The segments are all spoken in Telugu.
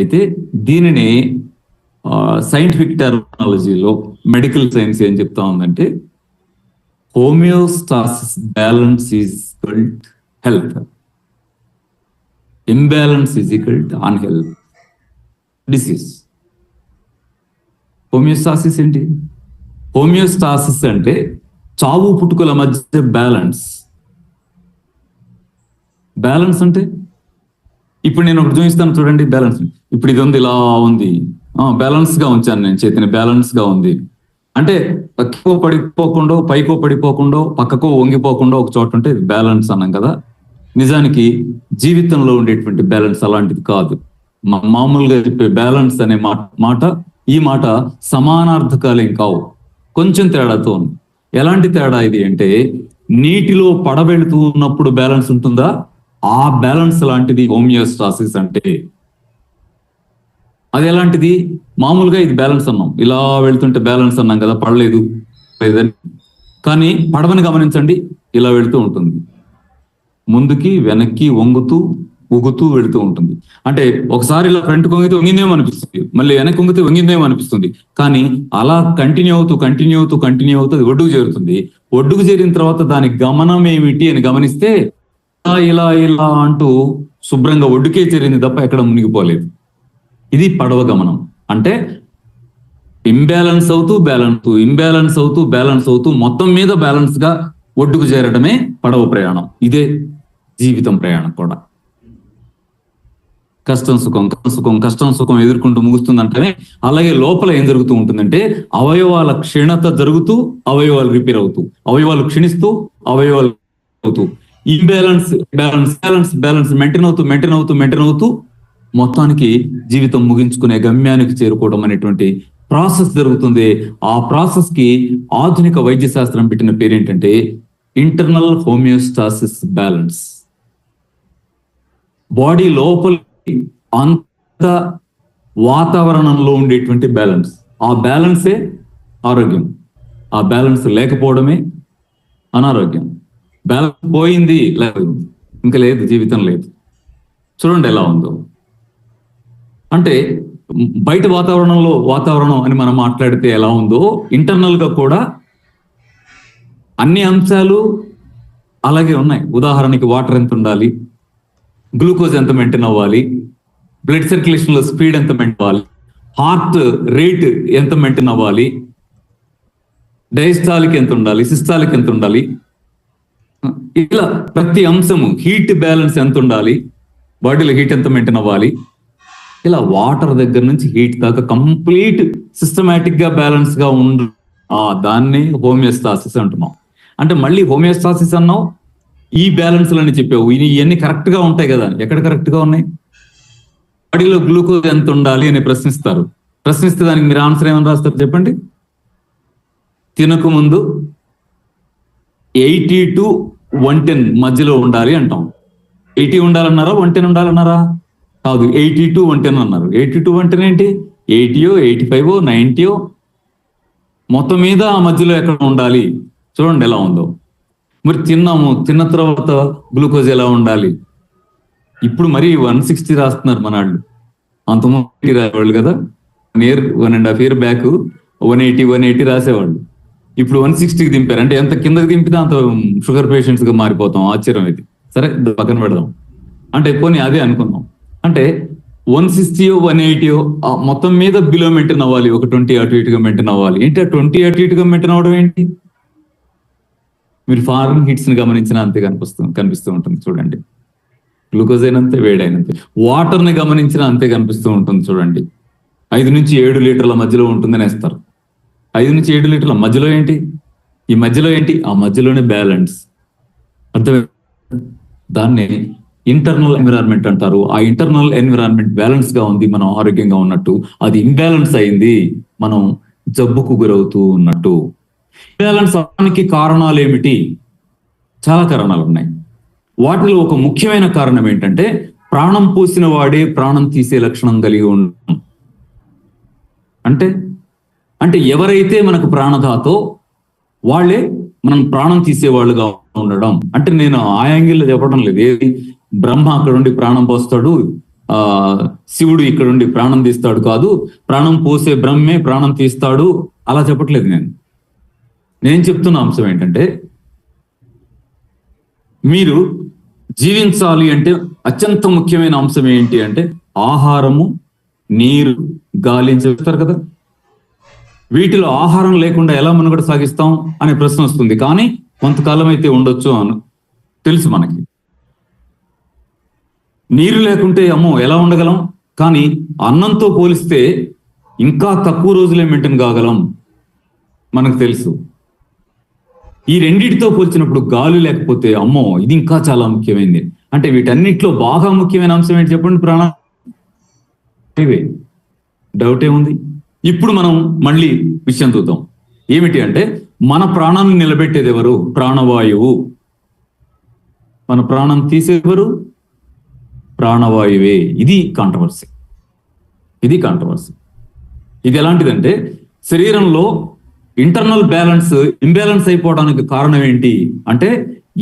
అయితే దీనిని సైంటిఫిక్ టెర్మినాలజీలో మెడికల్ సైన్స్ ఏం చెప్తా ఉందంటే homeostasis balance is equal health, imbalance is equal to unhealth, disease. Homeostasis ఏంటి? హోమియోస్టాసిస్ అంటే చావు పుట్టుకల మధ్య బ్యాలెన్స్. బ్యాలెన్స్ అంటే ఇప్పుడు నేను ఒకటి చూపిస్తాను చూడండి. బ్యాలెన్స్ ఇప్పుడు ఇది ఉంది, ఇలా ఉంది, బ్యాలెన్స్ గా ఉంచాను నేను చేతిని, బ్యాలెన్స్ గా ఉంది అంటే పక్కకో పడిపోకుండా పైకో పడిపోకుండా పక్కకో వంగిపోకుండా ఒక చోట ఉంటే బ్యాలెన్స్ అన్నాం కదా. నిజానికి జీవితంలో ఉండేటువంటి బ్యాలెన్స్ అలాంటిది కాదు. మామూలుగా చెప్పే బ్యాలెన్స్ అనే మాట ఈ మాట సమానార్థకాలేం కావు, కొంచెం తేడాతో ఉంది. ఎలాంటి తేడా ఇది అంటే నీటిలో పడబెడుతూ ఉన్నప్పుడు బ్యాలెన్స్ ఉంటుందా, ఆ బ్యాలెన్స్ లాంటిది హోమియోస్టాసిస్ అంటే. అది ఎలాంటిది? మామూలుగా ఇది బ్యాలెన్స్ అన్నాం, ఇలా వెళ్తుంటే బ్యాలెన్స్ అన్నాం కదా, పడలేదు లేదని. కానీ పడవని గమనించండి, ఇలా వెళుతూ ఉంటుంది, ముందుకి వెనక్కి వంగుతూ ఉగుతూ వెళుతూ ఉంటుంది. అంటే ఒకసారి ఇలా ఫ్రంట్ వంగితే వంగిందేమో అనిపిస్తుంది, మళ్ళీ వెనక్కి వంగితే వంగిందేమో అనిపిస్తుంది. కానీ అలా కంటిన్యూ అవుతూ అది ఒడ్డుకు చేరుతుంది. ఒడ్డుకు చేరిన తర్వాత దాని గమనం ఏమిటి అని గమనిస్తే ఇలా ఇలా అంటూ శుభ్రంగా ఒడ్డుకే చేరింది తప్ప ఎక్కడ మునిగిపోలేదు. ఇది పడవ గమనం. అంటే ఇంబ్యాలెన్స్ అవుతూ బ్యాలెన్స్ అవుతూ మొత్తం మీద బ్యాలెన్స్ గా ఒడ్డుకు చేరడమే పడవ ప్రయాణం. ఇదే జీవితం ప్రయాణం కూడా. కష్టం సుఖం ఎదుర్కొంటూ ముగుస్తుందంటేనే అలాగే లోపల ఏం జరుగుతూ ఉంటుందంటే అవయవాల క్షీణత జరుగుతూ అవయవాలు రిపేర్ అవుతూ, అవయవాలు క్షీణిస్తూ అవయవాలు అవుతూ, ఇంబ్యాలెన్స్ బ్యాలెన్స్ మెయింటైన్ అవుతూ మొత్తానికి జీవితం ముగించుకునే గమ్యానికి చేరుకోవడం అనేటువంటి ప్రాసెస్ జరుగుతుంది. ఆ ప్రాసెస్ కి ఆధునిక వైద్య శాస్త్రం పెట్టిన పేరేంటంటే ఇంటర్నల్ హోమియోస్టాసిస్ బ్యాలెన్స్. బాడీ లోపల అంత వాతావరణంలో ఉండేటువంటి బ్యాలెన్స్, ఆ బ్యాలెన్సే ఆరోగ్యం. ఆ బ్యాలెన్స్ లేకపోవడమే అనారోగ్యం. బ్యాలెన్స్ పోయింది, ఇంకా లేదు, జీవితం లేదు. చూడండి ఎలా ఉందో. అంటే బయట వాతావరణం అని మనం మాట్లాడితే ఎలా ఉందో, ఇంటర్నల్ గా కూడా అన్ని అంశాలు అలాగే ఉన్నాయి. ఉదాహరణకి వాటర్ ఎంత ఉండాలి, గ్లూకోజ్ ఎంత మెయింటైన్ అవ్వాలి, బ్లడ్ సర్క్యులేషన్ లో స్పీడ్ ఎంత మెయింటైన్ అవ్వాలి, హార్ట్ రేట్ ఎంత మెయింటైన్ అవ్వాలి, డయాస్టాలిక్ ఎంత ఉండాలి, సిస్టాలిక్ ఎంత ఉండాలి, ఇలా ప్రతి అంశము, హీట్ బ్యాలెన్స్ ఎంత ఉండాలి, బాడీలో హీట్ ఎంత మెయింటైన్ అవ్వాలి, ఇలా వాటర్ దగ్గర నుంచి హీట్ దాకా కంప్లీట్ సిస్టమేటిక్ గా బ్యాలెన్స్ గా ఉండు, దాన్ని హోమియోస్టాసిస్ అంటున్నాం. అంటే మళ్ళీ హోమియోస్టాసిస్ అన్నావు, ఈ బ్యాలెన్స్ అని చెప్పావు, ఇవన్నీ కరెక్ట్ గా ఉంటాయి కదా. ఎక్కడ కరెక్ట్ గా ఉన్నాయి? బాడీలో గ్లూకోజ్ ఎంత ఉండాలి అని ప్రశ్నిస్తే దానికి మీరు ఆన్సర్ ఏమని రాస్తారు చెప్పండి? తినకు ముందు 80 to 110 మధ్యలో ఉండాలి అంటాం. 80 ఉండాలన్నారా 110 ఉండాలన్నారా? కాదు, 80 to 110 అన్నారు. 80 to 110 ఏంటి? 80, 85, 90 మొత్తం మీద ఆ మధ్యలో ఎక్కడ ఉండాలి? చూడండి ఎలా ఉందో. మరి తిన్న తర్వాత గ్లూకోజ్ ఎలా ఉండాలి? ఇప్పుడు మరి 160 రాస్తున్నారు మన వాళ్ళు. అంతమంది రాసేవాళ్ళు కదా, 1.5 year బ్యాక్ 180 రాసేవాళ్ళు. ఇప్పుడు 160కి దింపారు. అంటే ఎంత కిందకి దింపితే అంత షుగర్ పేషెంట్స్ గా మారిపోతాం. ఆశ్చర్యం ఇది. సరే పక్కన పెడదాం. అంటే పోనీ అదే అనుకుందాం. అంటే 160, 180 మొత్తం మీద బిలో మెయింటైన్ అవ్వాలి, ఒక 20 అటు ఇటుగా మెయింటైన్ అవ్వాలి. ఏంటి 20 అటు ఇటుగా మెయింటైన్ అవ్వడం ఏంటి? మీరు ఫారెన్ హిట్స్ ని గమనించినా అంతే కనిపిస్తూ ఉంటుంది. చూడండి, గ్లూకోజ్ అయినంతే, వేడైనంతే. వాటర్ ని గమనించినా అంతే కనిపిస్తూ ఉంటుంది. చూడండి, 5 నుంచి 7 లీటర్ల మధ్యలో ఉంటుందని వేస్తారు. 5 నుంచి 7 లీటర్ల మధ్యలో ఏంటి? ఈ మధ్యలో ఏంటి? ఆ మధ్యలోనే బ్యాలెన్స్. అర్థమే. దాన్ని ఇంటర్నల్ ఎన్విరాన్మెంట్ అంటారు. ఆ ఇంటర్నల్ ఎన్విరాన్మెంట్ బ్యాలెన్స్ గా ఉంది, మనం ఆరోగ్యంగా ఉన్నట్టు. అది ఇంబ్యాలెన్స్ అయింది, మనం జబ్బుకు గురవుతూ ఉన్నట్టు. ఇంబ్యాలెన్స్ అవడానికి కారణాలు ఏమిటి? చాలా కారణాలు ఉన్నాయి. వాటిలో ఒక ముఖ్యమైన కారణం ఏంటంటే ప్రాణం పోసిన వాడే ప్రాణం తీసే లక్షణం కలిగి ఉండడం. అంటే ఎవరైతే మనకు ప్రాణదాతో వాళ్ళే మనం ప్రాణం తీసేవాళ్ళుగా ఉండడం. అంటే నేను ఆ యాంగిల్లో చెప్పడం లేదు. ఏది బ్రహ్మ అక్కడ ఉండి ప్రాణం పోస్తాడు, శివుడు ఇక్కడుండి ప్రాణం తీస్తాడు కాదు, ప్రాణం పోసే బ్రహ్మే ప్రాణం తీస్తాడు, అలా చెప్పట్లేదు. నేను చెప్తున్న అంశం ఏంటంటే, మీరు జీవించాలి అంటే అత్యంత ముఖ్యమైన అంశం ఏంటి అంటే ఆహారము, నీరు, గాలి అని చెప్తారు కదా. వీటిలో ఆహారం లేకుండా ఎలా మనుగడ సాగిస్తాం అనే ప్రశ్న వస్తుంది. కానీ కొంతకాలం అయితే ఉండొచ్చు అని తెలుసు మనకి. నీరు లేకుంటే అమ్మో ఎలా ఉండగలం, కానీ అన్నంతో పోలిస్తే ఇంకా తక్కువ రోజులే మెయింటైన్ కాగలం మనకు తెలుసు. ఈ రెండిటితో పోల్చినప్పుడు గాలి లేకపోతే అమ్మో ఇది ఇంకా చాలా ముఖ్యమైనది. అంటే వీటన్నిటిలో బాగా ముఖ్యమైన అంశం ఏంటి చెప్పండి? ప్రాణం. డౌట్ ఏముంది? ఇప్పుడు మనం మళ్ళీ విషయం చూద్దాం. ఏమిటి అంటే, మన ప్రాణాన్ని నిలబెట్టేది ఎవరు? ప్రాణవాయువు. మన ప్రాణం తీసేవారు ప్రాణవాయువే. ఇది కాంట్రవర్సీ. ఇది ఎలాంటిదంటే, శరీరంలో ఇంటర్నల్ బ్యాలెన్స్ ఇంబ్యాలెన్స్ అయిపోవడానికి కారణం ఏంటి అంటే,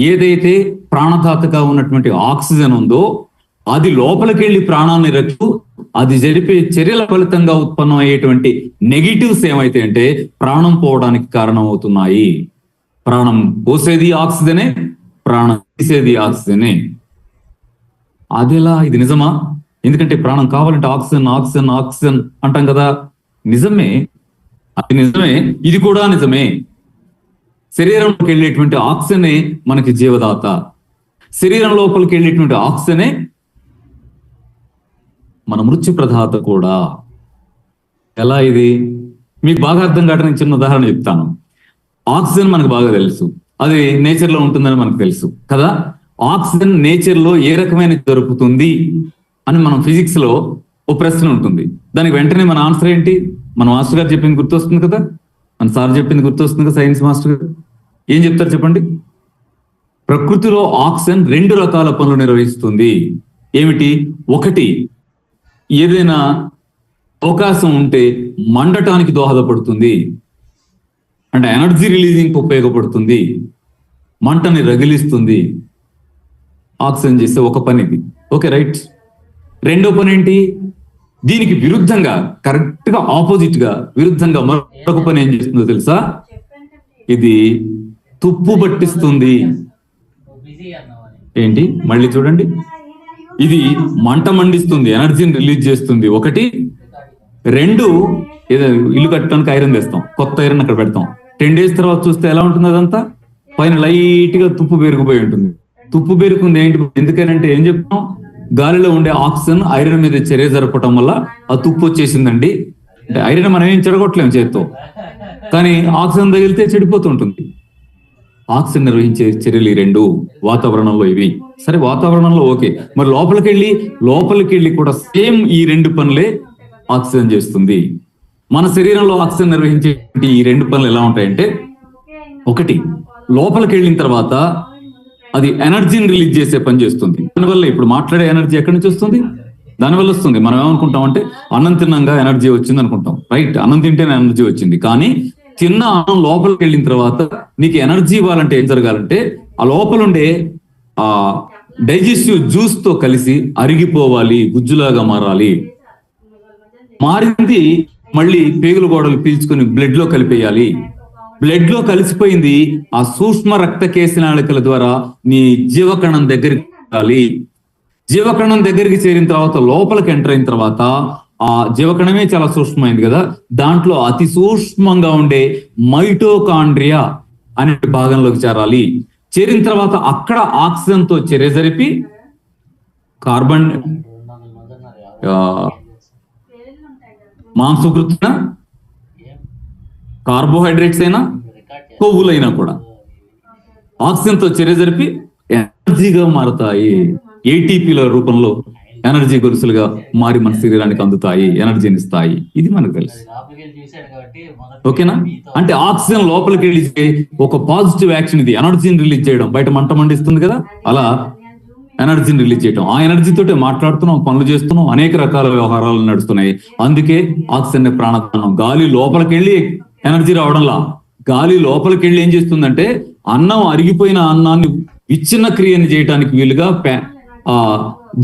ఏదైతే ప్రాణదాతగా ఉన్నటువంటి ఆక్సిజన్ ఉందో అది లోపలికి వెళ్ళి ప్రాణాన్ని రక్షు, అది జరిపే చర్యల ఫలితంగా ఉత్పన్నం అయ్యేటువంటి నెగిటివ్స్ ఏమైతే అంటే ప్రాణం పోవడానికి కారణం అవుతున్నాయి. ప్రాణం పోసేది ఆక్సిజనే, ప్రాణం తీసేది ఆక్సిజనే. అదెలా? ఇది నిజమా? ఎందుకంటే ప్రాణం కావాలంటే ఆక్సిజన్ ఆక్సిజన్ ఆక్సిజన్ అంటాం కదా. నిజమే, అది నిజమే. ఇది కూడా నిజమే. శరీరంలోకి వెళ్ళేటువంటి ఆక్సిజనే మనకి జీవదాత. శరీరం లోపలికి వెళ్ళేటువంటి ఆక్సిజనే మన మృత్యు ప్రదాత కూడా. ఎలా ఇది మీకు బాగా అర్థం కావడానికి చిన్న ఉదాహరణ చెప్తాను. ఆక్సిజన్ మనకు బాగా తెలుసు, అది నేచర్ లో ఉంటుందని మనకు తెలుసు కదా. ఆక్సిజన్ నేచర్ లో ఏ రకమైన దొరుకుతుంది అని మనం ఫిజిక్స్ లో ఓ ప్రశ్న ఉంటుంది. దానికి వెంటనే మన ఆన్సర్ ఏంటి? మన మాస్టర్ గారు చెప్పింది గుర్తొస్తుంది కదా, మన సార్ చెప్పింది గుర్తొస్తుంది కదా, సైన్స్ మాస్టర్ గారు ఏం చెప్తారు చెప్పండి? ప్రకృతిలో ఆక్సిజన్ 2 రకాల పనులు నిర్వహిస్తుంది. ఏమిటి? ఒకటి, ఏదైనా అవకాశం ఉంటే మండటానికి దోహదపడుతుంది, అంటే ఎనర్జీ రిలీజింగ్ ఉపయోగపడుతుంది, మంటని రగిలిస్తుంది. ఆక్సిజన్ చేసే ఒక పని ఇది. Okay, right. రెండో పని ఏంటి? దీనికి విరుద్ధంగా, కరెక్ట్ గా ఆపోజిట్ గా విరుద్ధంగా మరొక పని ఏం చేస్తుందో తెలుసా? ఇది తుప్పు పట్టిస్తుంది. ఏంటి? మళ్ళీ చూడండి. ఇది మంట మండిస్తుంది, ఎనర్జీని రిలీజ్ చేస్తుంది. ఒకటి. రెండు, ఏదో ఇల్లు కట్టడానికి ఐరన్ తెస్తాం, కొత్త ఐరన్ అక్కడ పెడతాం. 10 days తర్వాత చూస్తే ఎలా ఉంటుంది? అదంతా పైన లైట్ గా తుప్పు పేరుకుపోయి ఉంటుంది. తుప్పు పేరుకుంది ఏంటి? ఎందుకనంటే ఏం చెప్తాం? గాలిలో ఉండే ఆక్సిజన్ ఐరన్ మీద చర్య జరపడం వల్ల ఆ తుప్పు వచ్చేసిందండి. అంటే ఐరన్ మనం ఏం చెడగొట్టలేము చేత్తో, కానీ ఆక్సిజన్ తగిలితే చెడిపోతుంటుంది. ఆక్సిజన్ నిర్వహించే చర్యలు ఈ 2 వాతావరణంలో ఇవి. సరే, వాతావరణంలో ఓకే, మరి లోపలికి వెళ్ళి కూడా సేమ్ ఈ 2 పనులే ఆక్సిజన్ చేస్తుంది. మన శరీరంలో ఆక్సిజన్ నిర్వహించే ఈ 2 పనులు ఎలా ఉంటాయంటే, ఒకటి, లోపలికి వెళ్ళిన తర్వాత అది ఎనర్జీని రిలీజ్ చేసే పని చేస్తుంది. దానివల్ల ఇప్పుడు మాట్లాడే ఎనర్జీ ఎక్కడి నుంచి వస్తుంది? దానివల్ల వస్తుంది. మనం ఏమనుకుంటాం అంటే అన్నం తిన్నాగా ఎనర్జీ వచ్చింది అనుకుంటాం. రైట్, అన్నం తింటేనే ఎనర్జీ వచ్చింది. కానీ తిన్న అన్నం లోపలికి వెళ్ళిన తర్వాత నీకు ఎనర్జీ ఇవ్వాలంటే ఏం జరగాలంటే ఆ లోపలుండే ఆ డైజెస్టివ్ జ్యూస్ తో కలిసి అరిగిపోవాలి, గుజ్జులాగా మారాలి. మారింది మళ్ళీ పేగులు గోడలు పీల్చుకొని బ్లడ్ లో కలిపేయాలి. బ్లడ్ లో కలిసిపోయింది ఆ సూక్ష్మ రక్త కేశనాళికల ద్వారా నీ జీవకణం దగ్గరికి వెళ్ళాలి. జీవకణం దగ్గరికి చేరిన తర్వాత లోపలికి ఎంటర్ అయిన తర్వాత ఆ జీవకణమే చాలా సూక్ష్మమైంది కదా, దాంట్లో అతి సూక్ష్మంగా ఉండే మైటోకాండ్రియా అనే భాగంలోకి చేరాలి. చేరిన తర్వాత అక్కడ ఆక్సిజన్ తో చర్య జరిపి కార్బన్ మాంసకృత కార్బోహైడ్రేట్స్ అయినా కొవ్వులైనా కూడా ఆక్సిజన్ తో చర్య జరిపి ఎనర్జీగా మారుతాయి. ఏటీపీల రూపంలో ఎనర్జీ గొలుసులుగా మారి మన శరీరానికి అందుతాయి, ఎనర్జీని ఇస్తాయి. ఇది మనకు తెలుసు. ఓకేనా? అంటే ఆక్సిజన్ లోపలికి వెళ్ళి ఒక పాజిటివ్ యాక్షన్, ఇది ఎనర్జీని రిలీజ్ చేయడం. బయట మంట మండిస్తుంది కదా, అలా ఎనర్జీని రిలీజ్ చేయడం. ఆ ఎనర్జీ తోటే మాట్లాడుతున్నాం, పనులు చేస్తున్నాం, అనేక రకాల వ్యవహారాలు నడుస్తున్నాయి. అందుకే ఆక్సిజన్ ప్రాణదానం. గాలి లోపలికి వెళ్ళి ఎనర్జీ రావడంలా, గాలి లోపలికి వెళ్ళి ఏం చేస్తుందంటే అన్నం, అరిగిపోయిన అన్నాన్ని విచ్ఛిన్న క్రియని చేయడానికి వీలుగా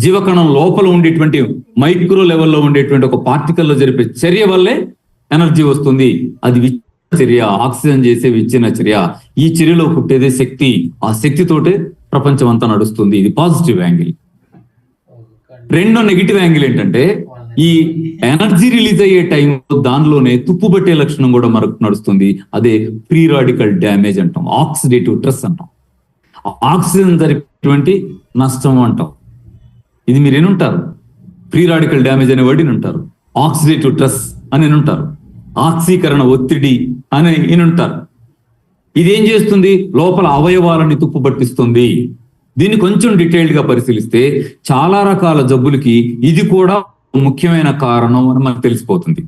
జీవకణం లోపల ఉండేటువంటి మైక్రో లెవెల్లో ఉండేటువంటి ఒక పార్టికల్లో జరిపే చర్య వల్లే ఎనర్జీ వస్తుంది. అది విచ్ఛిన్న చర్య, ఆక్సిజన్ చేసే విచ్ఛిన్న చర్య. ఈ చర్యలో పుట్టేదే శక్తి. ఆ శక్తితోటే ప్రపంచం అంతా నడుస్తుంది. ఇది పాజిటివ్ యాంగిల్. రెండో నెగిటివ్ యాంగిల్ ఏంటంటే ఈ ఎనర్జీ రిలీజ్ అయ్యే టైంలో దానిలోనే తుప్పు పట్టే లక్షణం కూడా మనకు నడుస్తుంది. అదే ఫ్రీ రాడికల్ డ్యామేజ్ అంటాం, ఆక్సిడేటివ్ స్ట్రెస్ అంటాం, ఆక్సిజన్ జరిపేటువంటి నష్టం అంటాం. ఇది మీరు ఏనుంటారు, ఫ్రీ రాడికల్ డ్యామేజ్ అనే వర్డ్ ఉంటారు, ఆక్సిడేటివ్ స్ట్రెస్ అని ఉంటారు, ఆక్సీకరణ ఒత్తిడి అని ఉంటారు. ఇదేం చేస్తుంది, లోపల అవయవాలని తుప్పు పట్టిస్తుంది. దీన్ని కొంచెం డీటెయిల్డ్ గా పరిశీలిస్తే చాలా రకాల జబ్బులకి ఇది కూడా ముఖ్యమైన కారణం అని మనకు తెలిసిపోతుంది.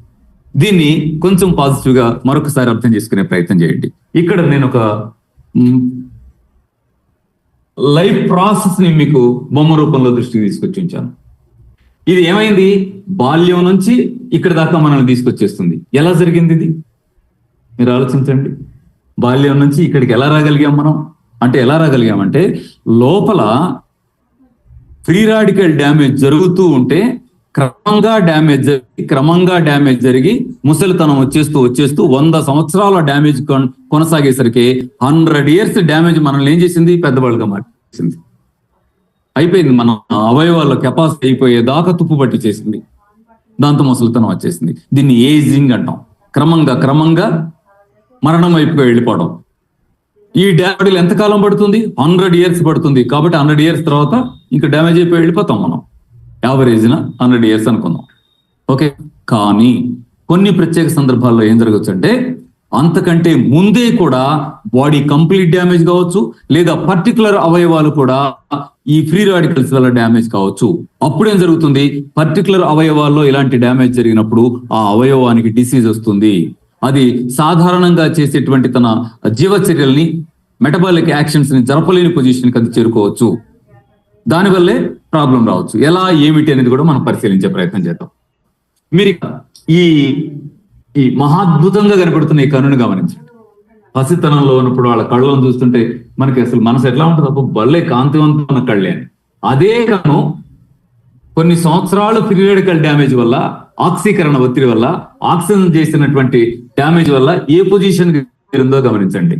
దీన్ని కొంచెం పాజిటివ్ గా మరొకసారి అర్థం చేసుకునే ప్రయత్నం చేయండి. ఇక్కడ నేను ఒక లైఫ్ ప్రాసెస్ ని మీకు బొమ్మ రూపంలో దృష్టికి తీసుకొచ్చి ఉంచాను. ఇది ఏమైంది, బాల్యం నుంచి ఇక్కడ దాకా మనల్ని తీసుకొచ్చేస్తుంది. ఎలా జరిగింది ఇది మీరు ఆలోచించండి. బాల్యం నుంచి ఇక్కడికి ఎలా రాగలిగాం మనం అంటే, ఎలా రాగలిగామంటే లోపల ఫ్రీ రాడికల్ డ్యామేజ్ జరుగుతూ ఉంటే క్రమంగా డ్యామేజ్ జరిగి ముసలితనం వచ్చేస్తూ 100 సంవత్సరాల డ్యామేజ్ కొనసాగేసరికి 100 years డ్యామేజ్ మనల్ని ఏం చేసింది, పెద్దవాళ్ళుగా మార్చేసింది. అయిపోయింది, మన అవయవాల కెపాసిటీ అయిపోయేదాకా తుప్పు పట్టి చేసింది. దాంతో ముసలితనం వచ్చేసింది. దీన్ని ఏజింగ్ అంటాం. క్రమంగా మరణం వైపుగా వెళ్ళిపోవడం. ఈ డ్యామేజ్ ఎంతకాలం పడుతుంది, 100 years పడుతుంది. కాబట్టి 100 years తర్వాత ఇంకా డ్యామేజ్ అయిపోయి వెళ్ళిపోతాం మనం. యావరేజ్న 100 years అనుకుందాం, ఓకే. కానీ కొన్ని ప్రత్యేక సందర్భాల్లో ఏం జరగచ్చు అంటే, అంతకంటే ముందే కూడా బాడీ కంప్లీట్ డ్యామేజ్ కావచ్చు, లేదా పర్టికులర్ అవయవాలు కూడా ఈ ఫ్రీ రాడికల్స్ వల్ల డ్యామేజ్ కావచ్చు. అప్పుడేం జరుగుతుంది, పర్టికులర్ అవయవాల్లో ఇలాంటి డ్యామేజ్ జరిగినప్పుడు ఆ అవయవానికి డిసీజ్ వస్తుంది. అది సాధారణంగా చేసేటువంటి తన జీవచర్యల్ని, మెటబాలిక్ యాక్షన్స్ ని జరపలేని పొజిషన్కి అది చేరుకోవచ్చు. దానివల్లే ప్రాబ్లం రావచ్చు. ఎలా, ఏమిటి అనేది కూడా మనం పరిశీలించే ప్రయత్నం చేద్దాం. మీరు ఈ మహాద్భుతంగా కనపడుతున్న ఈ కన్నుని గమనించండి. పసితనంలో ఉన్నప్పుడు వాళ్ళ కళ్ళను చూస్తుంటే మనకి అసలు మనసు ఎట్లా ఉంటుంది, అప్పుడు భలే కాంతివంతమైన కళ్ళే అని. అదే కన్ను కొన్ని సంవత్సరాలు ఫ్రీ రాడికల్ డ్యామేజ్ వల్ల, ఆక్సీకరణ ఒత్తిడి వల్ల, ఆక్సిజన్ చేసినటువంటి డ్యామేజ్ వల్ల ఏ పొజిషన్ ఉందో గమనించండి.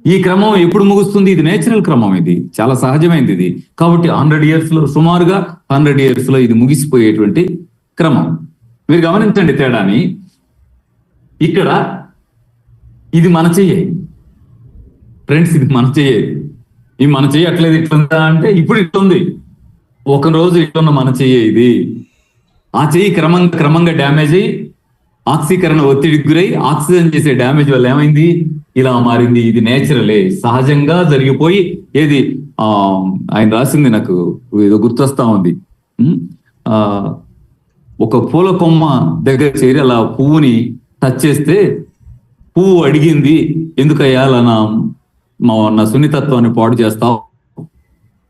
ఈ క్రమం ఎప్పుడు ముగుస్తుంది, ఇది నేచురల్ క్రమం, ఇది చాలా సహజమైంది ఇది. కాబట్టి 100 years లో, సుమారుగా 100 years లో ఇది ముగిసిపోయేటువంటి క్రమం. మీరు గమనించండి తేడాని. ఇక్కడ ఇది మన చెయ్యి ఫ్రెండ్స్, ఇది మన చెయ్యి. ఈ మన చెయ్యి అట్లేదు ఇట్లుందా అంటే, ఇప్పుడు ఇట్లుంది. ఒక రోజు ఇట్లున్న మన చెయ్యి ఇది. ఆ చెయ్యి క్రమంగా డ్యామేజ్ అయ్యి, ఆక్సీకరణ ఒత్తిడికి గురై, ఆక్సిజన్ చేసే డ్యామేజ్ వల్ల ఏమైంది, ఇలా మారింది. ఇది నేచురలే, సహజంగా జరిగిపోయి. ఏది ఆయన రాసింది నాకు ఏదో గుర్తొస్తా ఉంది. ఒక పూల కొమ్మ దగ్గర చేరి అలా పువ్వుని టచ్ చేస్తే పువ్వు అడిగింది, ఎందుకయ్యా అలా నా సున్నితత్వాన్ని పాడు చేస్తావు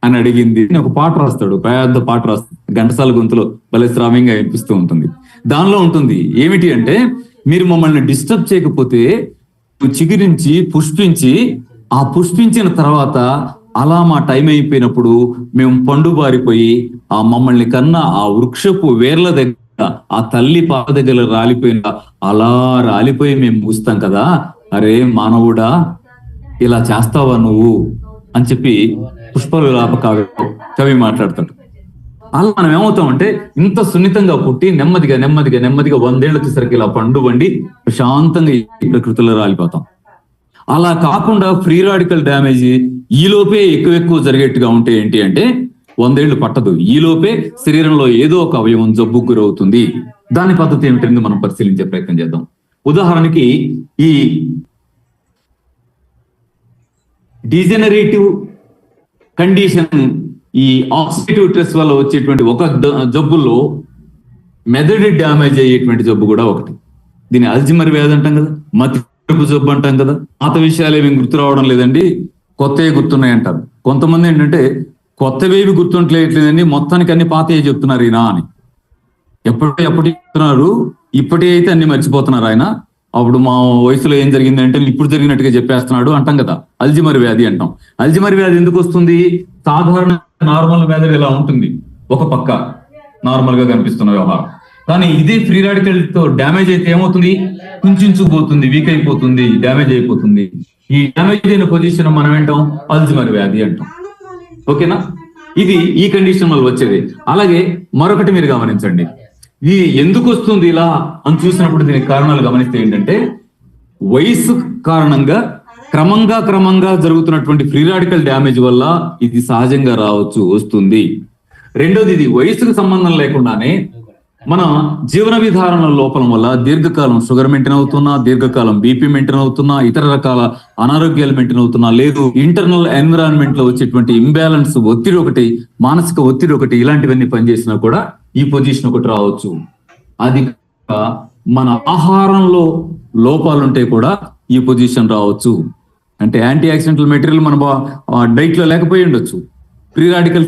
అని అడిగింది. ఒక పాట రాస్తాడు, పెద్ద పాట రాస్తాడు, ఘంటసాల గొంతులో భలే శ్రావ్యంగా వినిపిస్తూ ఉంటుంది. దానిలో ఉంటుంది ఏమిటి అంటే, మీరు మమ్మల్ని డిస్టర్బ్ చేయకపోతే చిగురించి పుష్పించి, ఆ పుష్పించిన తర్వాత అలా మా టైం అయిపోయినప్పుడు మేము పండు బారిపోయి, ఆ మమ్మల్ని కన్నా ఆ వృక్షపు వేర్ల దగ్గర, ఆ తల్లి పాప దగ్గర రాలిపోయిన, అలా రాలిపోయి మేము ముగుస్తాం కదా. అరే మానవుడా, ఇలా చేస్తావా నువ్వు అని చెప్పి పుష్ప విలాప కవి మాట్లాడతాడు. అలా మనం ఏమవుతామంటే, ఇంత సున్నితంగా పుట్టి నెమ్మదిగా 100 ఏళ్ళు వచ్చేసరికి ఇలా పండు వండి ప్రశాంతంగా ఈ ప్రకృతిలో రాలిపోతాం. అలా కాకుండా ఫ్రీ రాడికల్ డ్యామేజ్ ఈలోపే ఎక్కువ జరిగేట్టుగా ఉంటే ఏంటి అంటే, 100 ఏళ్ళు పట్టదు, ఈలోపే శరీరంలో ఏదో ఒక అవయవం జబ్బుకు గురవుతుంది. దాని పద్ధతి ఏమిటంటే మనం పరిశీలించే ప్రయత్నం చేద్దాం. ఉదాహరణకి ఈ డిజెనరేటివ్ కండిషన్, ఈ ఆక్సిడేటివ్ స్ట్రెస్ వల్ల వచ్చేటువంటి ఒక జబ్బుల్లో మెదడు డ్యామేజ్ అయ్యేటువంటి జబ్బు కూడా ఒకటి. దీన్ని అల్జిమర్ వ్యాధి అంటాం కదా, మతిమరుపు జబ్బు అంటాం కదా. పాత విషయాలు ఏమి గుర్తు రావడం లేదండి, కొత్తవి గుర్తున్నాయి అంటారు. కొంతమంది ఏంటంటే కొత్తవేవి గుర్తుంటలేట్లేదండి, మొత్తానికి అన్ని పాతవి చెప్తున్నారు ఈయన అని. ఎప్పటి చెప్తున్నారు, ఇప్పటి అయితే అన్ని మర్చిపోతున్నారు ఆయన. అప్పుడు మా వయసులో ఏం జరిగిందంటే ఇప్పుడు జరిగినట్టుగా చెప్పేస్తున్నాడు అంటాం కదా, అల్జిమర్ వ్యాధి అంటాం. అల్జిమర్ వ్యాధి ఎందుకు వస్తుంది, సాధారణ నార్మల్ వ్యాధి ఇలా ఉంటుంది ఒక పక్క, నార్మల్ గా కనిపిస్తున్న వ్యవహారం. కానీ ఇదే ఫ్రీ రాడికల్ తో డ్యామేజ్ అయితే ఏమవుతుంది, కుంచుకుపోతుంది, వీక్ అయిపోతుంది, డ్యామేజ్ అయిపోతుంది. ఈ డ్యామేజ్ అయిన పొజిషన్ మనం ఏంటాం, అల్జిమర్ వ్యాధి అంటాం. ఓకేనా, ఇది ఈ కండిషన్ వల్ల వచ్చేది. అలాగే మరొకటి మీరు గమనించండి, ఇది ఎందుకు వస్తుంది ఇలా అని చూసినప్పుడు దీనికి కారణాలు గమనిస్తే ఏంటంటే, వయసు కారణంగా క్రమంగా జరుగుతున్నటువంటి ఫ్రీ రాడికల్ డ్యామేజ్ వల్ల ఇది సహజంగా వస్తుంది. రెండోది, ఇది వయసుకు సంబంధం లేకుండానే మన జీవన విధారణ లోపం వల్ల దీర్ఘకాలం షుగర్ మెయింటైన్ అవుతున్నా, దీర్ఘకాలం బీపీ మెయింటైన్ అవుతున్నా, ఇతర రకాల అనారోగ్యాలు మెయింటైన్ అవుతున్నా, లేదు ఇంటర్నల్ ఎన్విరాన్మెంట్ లో వచ్చేటువంటి ఇంబ్యాలెన్స్, ఒత్తిడి ఒకటి, మానసిక ఒత్తిడి ఒకటి, ఇలాంటివన్నీ పనిచేసినా కూడా ఈ పొజిషన్ ఒకటి రావచ్చు. అది మన ఆహారంలో లోపాలుంటే కూడా ఈ పొజిషన్ రావచ్చు. అంటే యాంటీ ఆక్సిడెంటల్ మెటీరియల్ మన డైట్ లో లేకపోయి ఉండొచ్చు, ఫ్రీ రాడికల్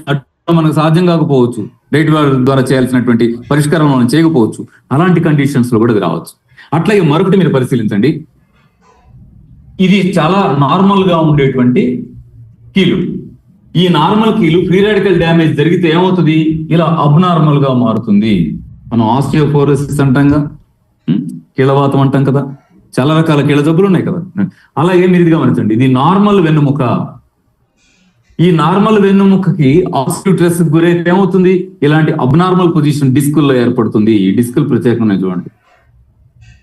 మనకు సాధ్యం కాకపోవచ్చు, డైట్ ద్వారా చేయాల్సినటువంటి పరిష్కారం మనం చేయకపోవచ్చు. అలాంటి కండిషన్స్ లో కూడా ఇది రావచ్చు. అట్లాగే మరొకటి మీరు పరిశీలించండి, ఇది చాలా నార్మల్ గా ఉండేటువంటి కీలు. ఈ నార్మల్ కీలు ఫ్రీ రాడికల్ డ్యామేజ్ జరిగితే ఏమవుతుంది, ఇలా అబ్నార్మల్ గా మారుతుంది. మనం ఆస్టియోపోరోసిస్ అంటాంగా, కీళ్ళవాతం అంటాం కదా, చాలా రకాల కీళ్ళ జబ్బులు ఉన్నాయి కదా. అలాగే మీరు ఇది గమనించండి, ఇది నార్మల్ వెన్నుముక. ఈ నార్మల్ వెన్నుముకకి ఆక్సిటివ్ స్ట్రెస్ గురైతే ఏమవుతుంది, ఇలాంటి అబ్నార్మల్ పొజిషన్ డిస్కుల్లో ఏర్పడుతుంది. ఈ డిస్కులు ప్రత్యేకంగా చూడండి.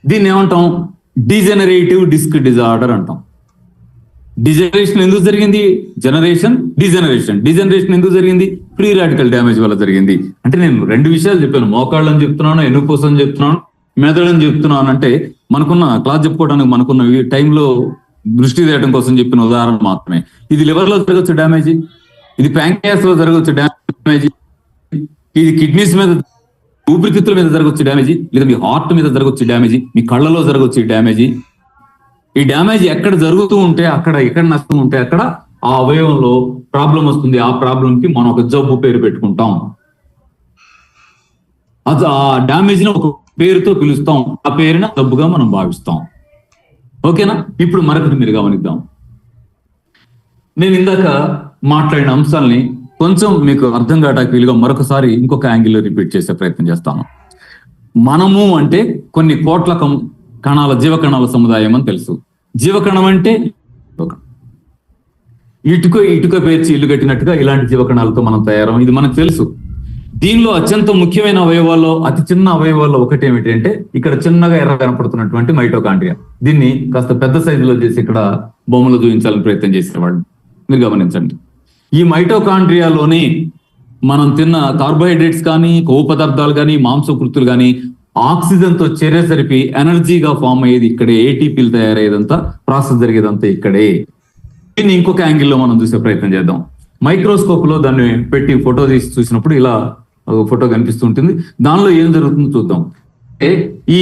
దీన్ని ఏమంటాం, డిజెనరేటివ్ డిస్క్ డిజార్డర్ అంటాం. డిజనరేషన్ ఎందుకు జరిగింది, డిజనరేషన్ ఎందుకు జరిగింది, ఫ్రీ రాడికల్ డ్యామేజ్ వల్ల జరిగింది. అంటే నేను రెండు విషయాలు చెప్పాను, మోకాళ్ళని చెప్తున్నాను, ఎన్నుకోసం చెప్తున్నాను, మెదడుని చెప్తున్నాను. అంటే మనకున్న క్లాస్ చెప్పుకోవడానికి మనకున్న టైంలో దృష్టి తీయడం కోసం చెప్పిన ఉదాహరణ మాత్రమే. ఇది లివర్ లో జరగవచ్చు డ్యామేజ్, ఇది ప్యాంక్రియాస్ లో జరగవచ్చు డ్యామేజ్, ఇది కిడ్నీస్ మీద, ఊపిరితిత్తుల మీద జరగవచ్చు డ్యామేజ్, లేదా మీ హార్ట్ మీద జరగవచ్చు డ్యామేజ్, మీ కళ్ళలో జరగవచ్చు డ్యామేజ్. ఈ డ్యామేజ్ ఎక్కడ జరుగుతూ ఉంటే అక్కడ, ఎక్కడ నష్టం ఉంటే అక్కడ ఆ అవయవంలో ప్రాబ్లం వస్తుంది. ఆ ప్రాబ్లం కి మనం ఒక జబ్బు పేరు పెట్టుకుంటాం. అది ఆ డ్యామేజ్ ని ఒక పేరుతో పిలుస్తాం, ఆ పేరున జబ్బుగా మనం భావిస్తాం. ఓకేనా, ఇప్పుడు మరొకటి మీరు గమనిద్దాం. నేను ఇందాక మాట్లాడిన అంశాలని కొంచెం మీకు అర్థం కావడానికి వీలుగా మరొకసారి ఇంకొక యాంగిల్లో రిపీట్ చేసే ప్రయత్నం చేస్తాను. మనము అంటే కొన్ని కోట్ల కణాల, జీవకణాల సముదాయం అని తెలుసు. జీవకణం అంటే ఇటుక పేర్చి ఇల్లు కట్టినట్టుగా ఇలాంటి జీవకణాలతో మనం తయారం, ఇది మనకు తెలుసు. దీనిలో అత్యంత ముఖ్యమైన అవయవాల్లో, అతి చిన్న అవయవాల్లో ఒకటి ఏమిటి అంటే, ఇక్కడ చిన్నగా ఎర్ర కనపడుతున్నటువంటి మైటోకాండ్రియా. దీన్ని కాస్త పెద్ద సైజులో చేసి ఇక్కడ బొమ్మలు చూపించాలని ప్రయత్నం చేసేవాళ్ళు. మీరు గమనించండి, ఈ మైటోకాండ్రియాలోనే మనం తిన్న కార్బోహైడ్రేట్స్ కానీ, కొవ్వు పదార్థాలు కానీ, మాంసకృతులు కానీ ఆక్సిజన్ తో చేరేసరికి ఎనర్జీగా ఫామ్ అయ్యేది ఇక్కడే, ఏటీపీలు తయారయ్యేదంతా, ప్రాసెస్ జరిగేదంతా ఇక్కడే. దీన్ని ఇంకొక యాంగిల్లో మనం చూసే ప్రయత్నం చేద్దాం. మైక్రోస్కోప్ లో దాన్ని పెట్టి ఫోటో తీసి చూసినప్పుడు ఇలా ఫోటో కనిపిస్తుంటుంది. దానిలో ఏం జరుగుతుందో చూద్దాం. ఈ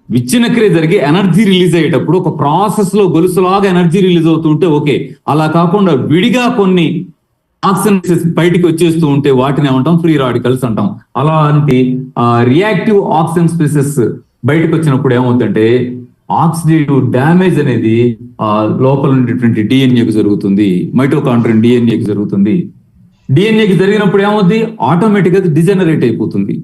విచ్ఛిన్న క్రియ జరిగి ఎనర్జీ రిలీజ్ అయ్యేటప్పుడు ఒక ప్రాసెస్ లో గొలుసులాగా ఎనర్జీ రిలీజ్ అవుతుంటే ఓకే, అలా కాకుండా విడిగా కొన్ని ఆక్సిజన్ బయటికి వచ్చేస్తూ ఉంటే వాటిని ఏమంటాం, ఫ్రీ రాడికల్స్ అంటాం. అలాంటి రియాక్టివ్ ఆక్సిజన్ స్పీసెస్ బయటకు వచ్చినప్పుడు ఏమవుతుందంటే, ఆక్సిడేటివ్ డ్యామేజ్ అనేది లోపల ఉండేటువంటి డిఎన్ఏకి జరుగుతుంది, మైటోకాండ్రియన్ డిఎన్ఏకి జరుగుతుంది. డిఎన్ఏకి జరిగినప్పుడు ఏమవుతుంది, ఆటోమేటిక్ గా డిజనరేట్ అయిపోతుంది.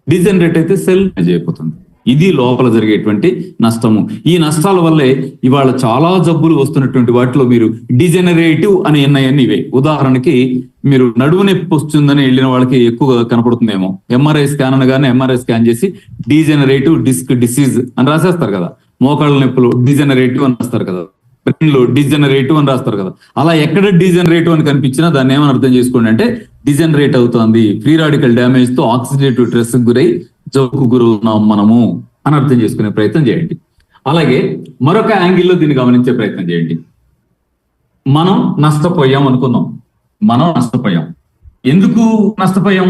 డిజనరేట్ అయితే సెల్ డ్యామేజ్ అయిపోతుంది. ఇది లోపల జరిగేటువంటి నష్టము. ఈ నష్టాల వల్లే ఇవాళ చాలా జబ్బులు వస్తున్నటువంటి వాటిలో మీరు డిజనరేటివ్ అని ఎన్నయన్ని ఇవే. ఉదాహరణకి మీరు నడుము నొప్పి వస్తుందని వెళ్ళిన వాళ్ళకి ఎక్కువగా కనపడుతుందేమో, ఎంఆర్ఐ స్కాన్ అనగానే ఎంఆర్ఐ స్కాన్ చేసి డిజనరేటివ్ డిస్క్ డిసీజ్ అని రాసేస్తారు కదా. మోకాళ్ళ నొప్పులు డిజనరేటివ్ అని రాస్తారు కదా, బ్రెయిన్ లో డిజనరేటివ్ అని రాస్తారు కదా. అలా ఎక్కడ డిజనరేటివ్ అని కనిపించినా దాన్ని ఏమని అర్థం చేసుకోండి అంటే, డిజనరేట్ అవుతుంది, ఫ్రీ రాడికల్ డ్యామేజ్ తో ఆక్సిడేటివ్ స్ట్రెస్ గురై జబ్బుకు గురవున్నాం మనము అని అర్థం చేసుకునే ప్రయత్నం చేయండి. అలాగే మరొక యాంగిల్లో దీన్ని గమనించే ప్రయత్నం చేయండి. మనం నష్టపోయాం అనుకుందాం, మనం నష్టపోయాం. ఎందుకు నష్టపోయాం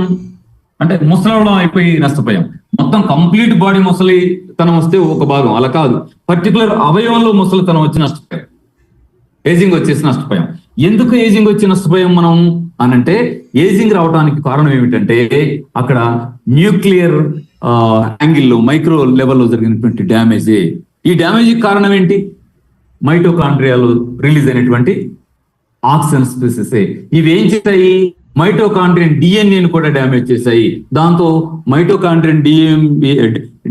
అంటే, ముసలవడం అయిపోయి నష్టపోయాం. మొత్తం కంప్లీట్ బాడీ ముసలితనం వస్తే ఒక భాగం, అలా కాదు, పర్టికులర్ అవయవంలో ముసలితనం వచ్చి నష్టపోయాం, ఏజింగ్ వచ్చేసి నష్టపోయాం. ఎందుకు ఏజింగ్ వచ్చి నష్టపోయాం మనం అనంటే, ఏజింగ్ రావడానికి కారణం ఏమిటంటే, అక్కడ న్యూక్లియర్ యాంగిల్లో మైక్రో లెవెల్లో జరిగినటువంటి డ్యామేజే. ఈ డ్యామేజ్ కారణం ఏంటి, మైటోకాండ్రియాలో రిలీజ్ అయినటువంటి ఆక్సిజన్ స్పీసెస్. ఇవి ఏం చేస్తాయి, మైటోకాండ్రియన్ డిఎన్ఏని కూడా డ్యామేజ్ చేశాయి. దాంతో మైటోకాండ్రియన్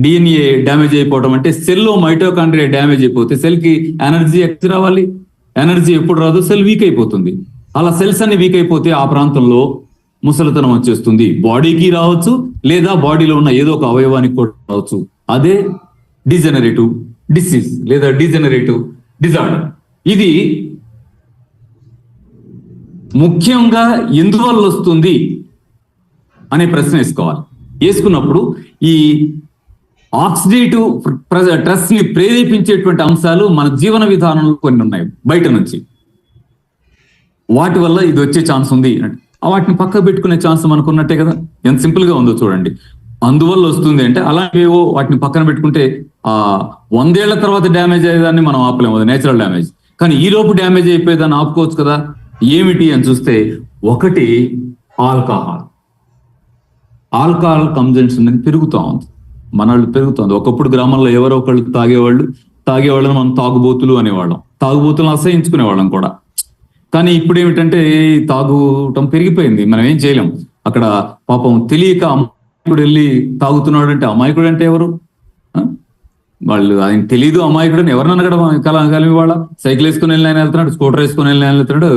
డిఎన్ఏ డ్యామేజ్ అయిపోవడం అంటే సెల్లో మైటోకాండ్రియా డ్యామేజ్ అయిపోతే సెల్ కి ఎనర్జీ ఎక్కడ రావాలి? ఎనర్జీ ఎప్పుడు రాదు, సెల్ వీక్ అయిపోతుంది. అలా సెల్స్ అన్ని వీక్ అయిపోతే ఆ ప్రాంతంలో ముసలితనం వచ్చేస్తుంది. బాడీకి రావచ్చు, లేదా బాడీలో ఉన్న ఏదో ఒక అవయవానికి కూడా రావచ్చు. అదే డిజెనరేటివ్ డిసీజ్ లేదా డిజెనరేటివ్ డిజార్డర్. ఇది ముఖ్యంగా ఎందువల్ల వస్తుంది అనే ప్రశ్న వేసుకోవాలి. వేసుకున్నప్పుడు ఈ ఆక్సిడేటివ్ స్ట్రెస్ ని ప్రేరేపించేటువంటి అంశాలు మన జీవన విధానంలో కొన్ని ఉన్నాయి బయట నుంచి. వాటి వల్ల ఇది వచ్చే ఛాన్స్ ఉంది. వాటిని పక్క పెట్టుకునే ఛాన్స్ మనకు ఉన్నట్టే కదా. ఎంత సింపుల్ గా ఉందో చూడండి. అందువల్ల వస్తుంది అంటే అలాంటివేవో వాటిని పక్కన పెట్టుకుంటే 100 ఏళ్ల తర్వాత డ్యామేజ్ అయ్యేదాన్ని మనం ఆపలేము, అది నేచురల్ డ్యామేజ్. కానీ ఈ లోపు డ్యామేజ్ అయిపోయేదాన్ని ఆపుకోవచ్చు కదా. ఏమిటి అని చూస్తే, ఒకటి ఆల్కహాల్. ఆల్కహాల్ కన్జంప్షన్ అనేది పెరుగుతూ ఉంది, మనవాళ్ళు పెరుగుతుంది. ఒకప్పుడు గ్రామంలో ఎవరో ఒకళ్ళు తాగేవాళ్ళని మనం తాగుబోతులు అనేవాళ్ళం, తాగుబోతులను అసహించుకునేవాళ్ళం కూడా. కానీ ఇప్పుడు ఏమిటంటే తాగుటం పెరిగిపోయింది, మనం ఏం చేయలేం. అక్కడ పాపం తెలియక అమాయకుడు వెళ్ళి తాగుతున్నాడు అంటే, అమాయకుడు అంటే ఎవరు? వాళ్ళు ఆయన తెలీదు అమాయకుడు అని ఎవరిని అనగడం కలిమి వాళ్ళ. సైకిల్ వేసుకుని వెళ్ళిన ఆయన వెళ్తున్నాడు, స్కూటర్ వేసుకుని వెళ్ళిన ఆయన వెళ్తున్నాడు,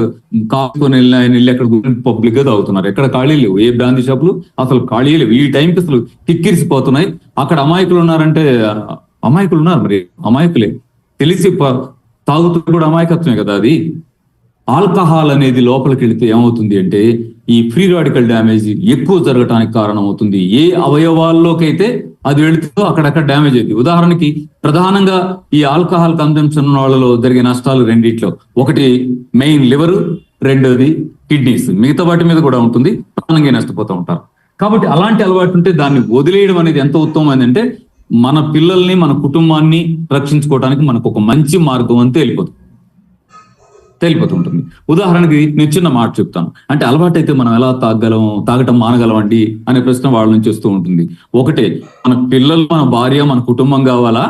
కాసుకొని వెళ్ళిన ఆయన వెళ్ళి అక్కడ పబ్లిక్ గా తాగుతున్నారు. ఎక్కడ ఖాళీ లేవు, ఏ బ్రాంతి షాపులు అసలు ఖాళీ లేవు. ఈ టైంకి అసలు కిక్కిరిసిపోతున్నాయి. అక్కడ అమాయకులు ఉన్నారంటే అమాయకులు ఉన్నారు, మరి అమాయకులే తెలిసి తాగుతూ కూడా అమాయకత్వమే కదా అది. ఆల్కహాల్ అనేది లోపలికి వెళితే ఏమవుతుంది అంటే, ఈ ఫ్రీ రాడికల్ డ్యామేజ్ ఎక్కువ జరగటానికి కారణం అవుతుంది. ఏ అవయవాల్లోకైతే అది వెళుతుందో అక్కడక్కడ డ్యామేజ్ అవుతుంది. ఉదాహరణకి ప్రధానంగా ఈ ఆల్కహాల్ కన్జంప్షన్ ఉన్న వాళ్ళలో జరిగే నష్టాలు రెండిట్లో, ఒకటి మెయిన్ లివర్, రెండోది కిడ్నీస్. మిగతా వాటి మీద కూడా ఉంటుంది, ప్రధానంగా నష్టపోతూ ఉంటారు. కాబట్టి అలాంటి అలవాటు ఉంటే దాన్ని వదిలేయడం అనేది ఎంత ఉత్తమమైందంటే, మన పిల్లల్ని మన కుటుంబాన్ని రక్షించుకోవడానికి మనకు ఒక మంచి మార్గం అని తేలిపోతుంటుంది. ఉదాహరణకి నేను చిన్న మాట చెప్తాను. అంటే అలవాటు అయితే మనం ఎలా తాగటం మానగలం అండి అనే ప్రశ్న వాళ్ళ నుంచి వస్తూ ఉంటుంది. ఒకటే, మన పిల్లలు, మన భార్య, మన కుటుంబం కావాలా,